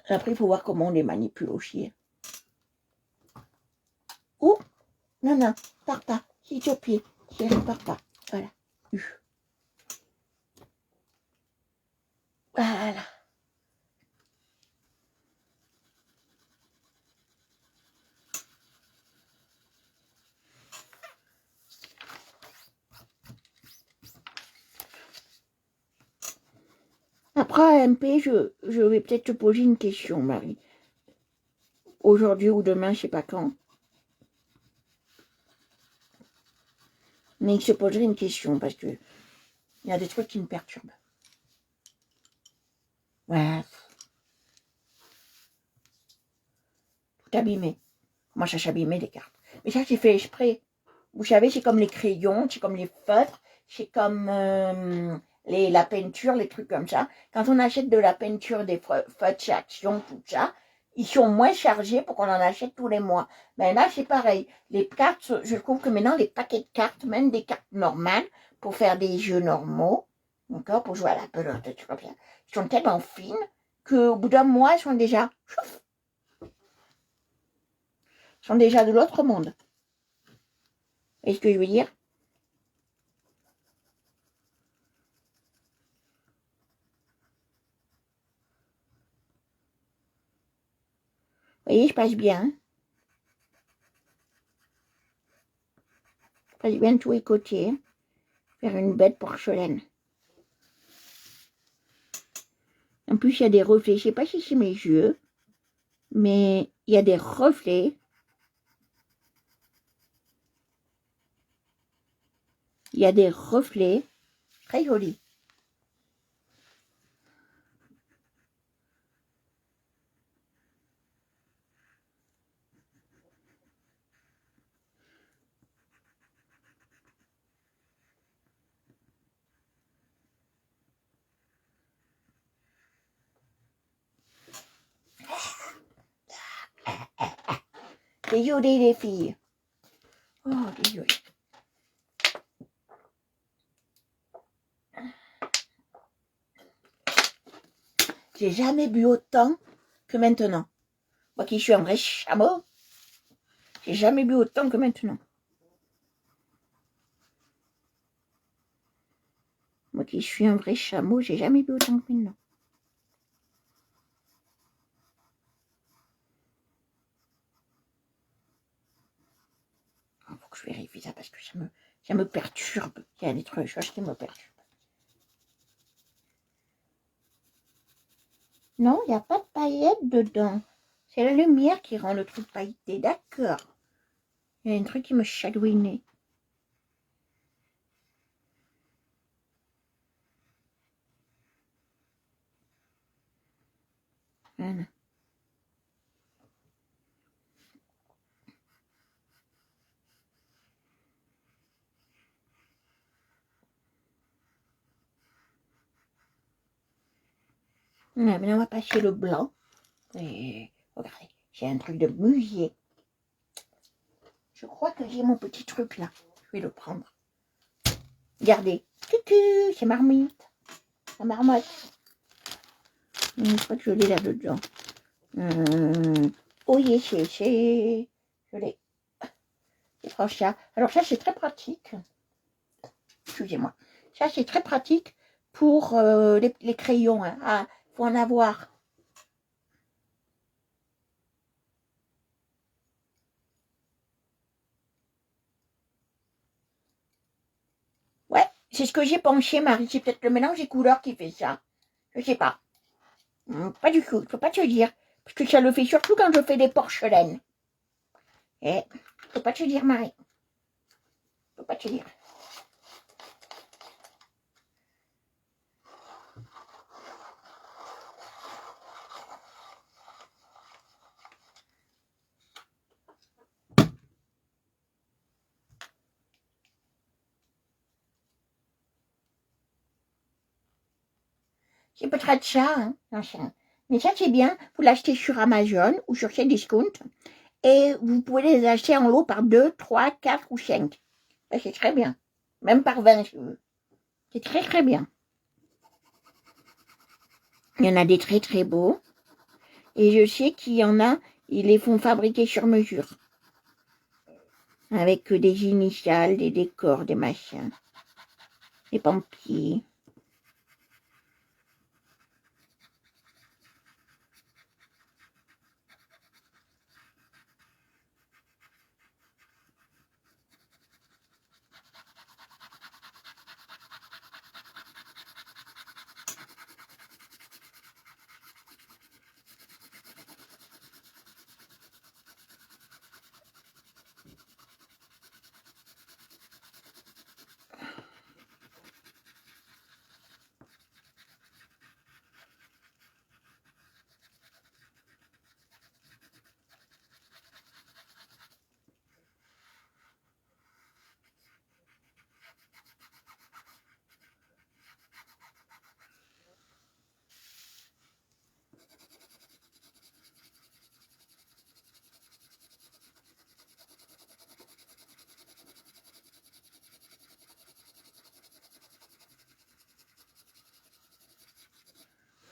Après, il faut voir comment on les manipule aussi. Oh, non, pars pas. S'il te plaît, chérie, pars pas. Voilà. Voilà. Après MP, je vais peut-être te poser une question, Marie. Aujourd'hui ou demain, je sais pas quand. Mais je te poserai une question parce que il y a des trucs qui me perturbent. Ouais. Tout abîmé. Comment ça s'abîmer les cartes? Mais ça, j'ai fait exprès. Vous savez, c'est comme les crayons, c'est comme les feutres, c'est comme la peinture, les trucs comme ça. Quand on achète de la peinture, des feutres chez Action, tout ça, ils sont moins chargés pour qu'on en achète tous les mois. Mais là, c'est pareil. Les cartes, je trouve que maintenant, les paquets de cartes, même des cartes normales, pour faire des jeux normaux, d'accord, pour jouer à la pelote, tout comme ça, ils sont tellement fines qu'au bout d'un mois, ils sont déjà de l'autre monde. Vous voyez ce que je veux dire? Vous voyez, je passe bien. Hein, je passe bien de tous les côtés. Faire une bête porcelaine. En plus, il y a des reflets. Je ne sais pas si c'est mes yeux, mais il y a des reflets. Il y a des reflets très jolis. Désolé les filles. Oh, désolé. J'ai jamais bu autant que maintenant. Moi qui suis un vrai chameau, j'ai jamais bu autant que maintenant. Moi qui suis un vrai chameau, j'ai jamais bu autant que maintenant. Il faut que je vérifie ça parce que ça me perturbe. Il y a des choses qui me perturbent. Non, il n'y a pas de paillettes dedans. C'est la lumière qui rend le truc pailleté, d'accord. Il y a un truc qui me chagrinait. Voilà. Maintenant, on va passer le blanc. Et regardez, j'ai un truc de musée. Je crois que j'ai mon petit truc là. Je vais le prendre. Regardez. Coucou, c'est Marmite. La marmotte. Je crois que je l'ai là-dedans. Oh yes, je l'ai. C'est ça. Alors ça, c'est très pratique. Excusez-moi. Ça, c'est très pratique pour les crayons. Hein. Ah, faut en avoir. Ouais, c'est ce que j'ai penché, Marie. C'est peut-être le mélange des couleurs qui fait ça. Je sais pas. Pas du tout. Je peux pas te dire. Parce que ça le fait surtout quand je fais des porcelaines. Eh, je peux pas te dire, Marie. Je peux pas te dire. C'est peut-être ça, hein, mais ça, c'est bien. Vous l'achetez sur Amazon ou sur Cdiscount. Et vous pouvez les acheter en lot par 2, 3, 4 ou 5. Ça, c'est très bien. Même par 20 si vous voulez. C'est très très bien. Il y en a des très très beaux. Et je sais qu'il y en a, ils les font fabriquer sur mesure. Avec des initiales, des décors, des machins. Des papiers.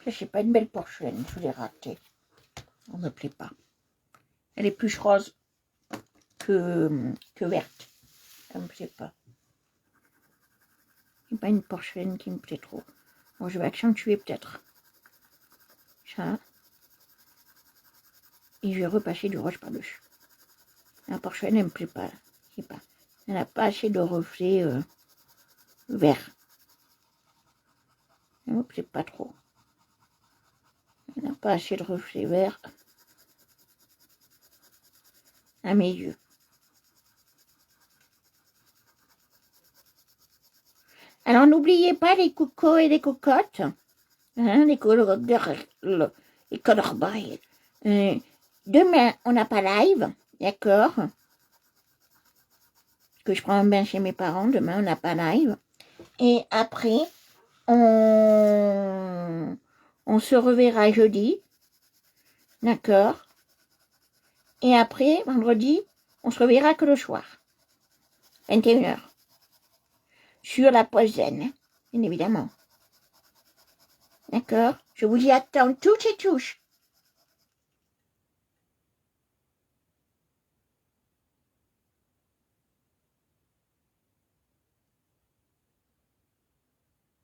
Ça, c'est pas une belle porcelaine, je l'ai ratée. On ne me plaît pas. Elle est plus rose que verte. Ça me plaît pas. C'est pas une porcelaine qui me plaît trop. Bon, je vais accentuer peut-être ça. Et je vais repasser du rouge par-dessus. La porcelaine, elle me plaît pas. Je sais pas. Elle n'a pas assez de reflets vert. Elle me plaît pas trop. Elle n'a pas assez de reflets verts à mes yeux. Alors n'oubliez pas les cocos et les cocottes, hein, les colorboys. Demain, on n'a pas live, d'accord? Parce que je prends un bain chez mes parents, demain on n'a pas live. Et après, on se reverra jeudi, d'accord? Et après, vendredi, on se reverra que le soir, 21h. Sur la pause zen, bien évidemment. D'accord? Je vous y attends tous et tous.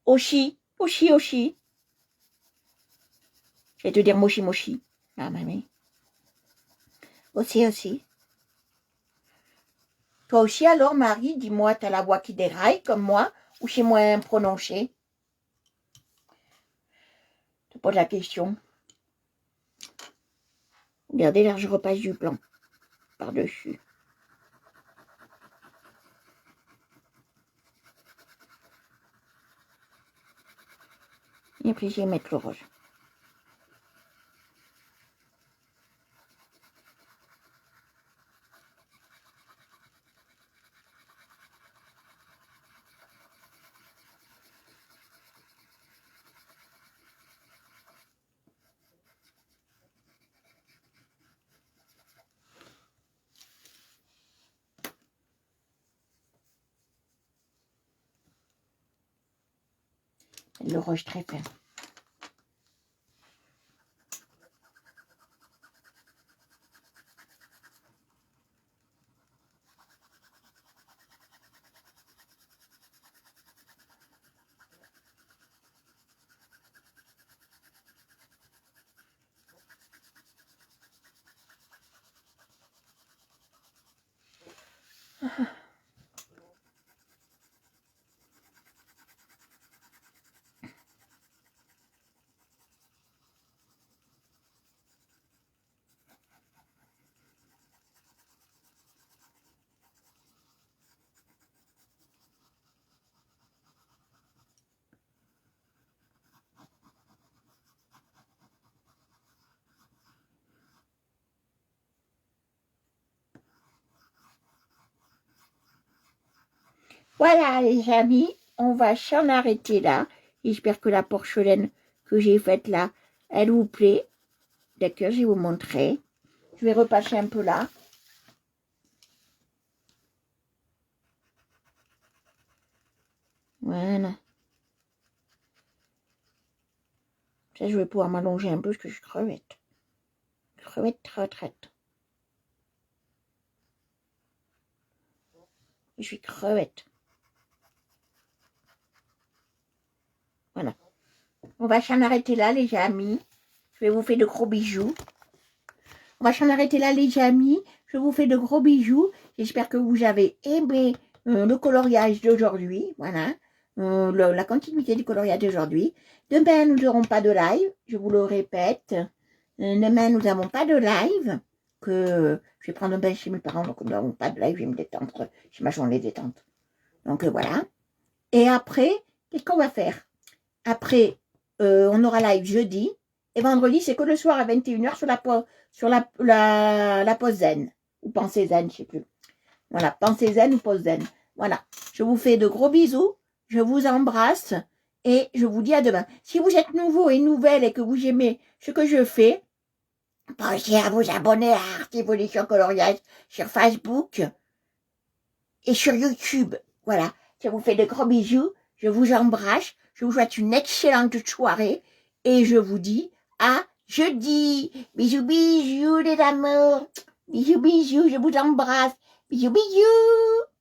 Aussi. Je vais te dire moshi. Ah, mamie. Aussi. Toi aussi, alors, Marie, dis-moi, t'as la voix qui déraille comme moi, ou c'est moins prononcé? Je te pose la question. Regardez, là, je repasse du blanc par-dessus. Et après, je vais mettre le rose. Le rose très fin. Voilà, les amis, on va s'en arrêter là. J'espère que la porcelaine que j'ai faite là, elle vous plaît. D'accord, je vais vous montrer. Je vais repasser un peu là. Voilà. Ça, je vais pouvoir m'allonger un peu parce que je suis crevette. Crevette retraite. Je suis crevette. Voilà. On va s'en arrêter là, les amis. Je vais vous faire de gros bisous. On va s'en arrêter là, les amis. Je vous fais de gros bisous. J'espère que vous avez aimé le coloriage d'aujourd'hui. Voilà. La continuité du coloriage d'aujourd'hui. Demain, nous n'aurons pas de live. Je vous le répète. Demain, nous n'avons pas de live. Que je vais prendre un bain chez mes parents. Donc, nous n'avons pas de live. Je vais me détendre. C'est ma journée détente. Donc, voilà. Et après, qu'est-ce qu'on va faire? Après, on aura live jeudi. Et vendredi, c'est que le soir à 21h sur la pause zen. Ou pensée zen, je ne sais plus. Voilà, pensée zen ou pause zen. Voilà. Je vous fais de gros bisous. Je vous embrasse. Et je vous dis à demain. Si vous êtes nouveau et nouvelle et que vous aimez ce que je fais, pensez à vous abonner à Art Evolution Coloriage sur Facebook et sur YouTube. Voilà. Je vous fais de gros bisous. Je vous embrasse. Je vous souhaite une excellente soirée. Et je vous dis à jeudi. Bisous, bisous les amours. Bisous, bisous, je vous embrasse. Bisous, bisous.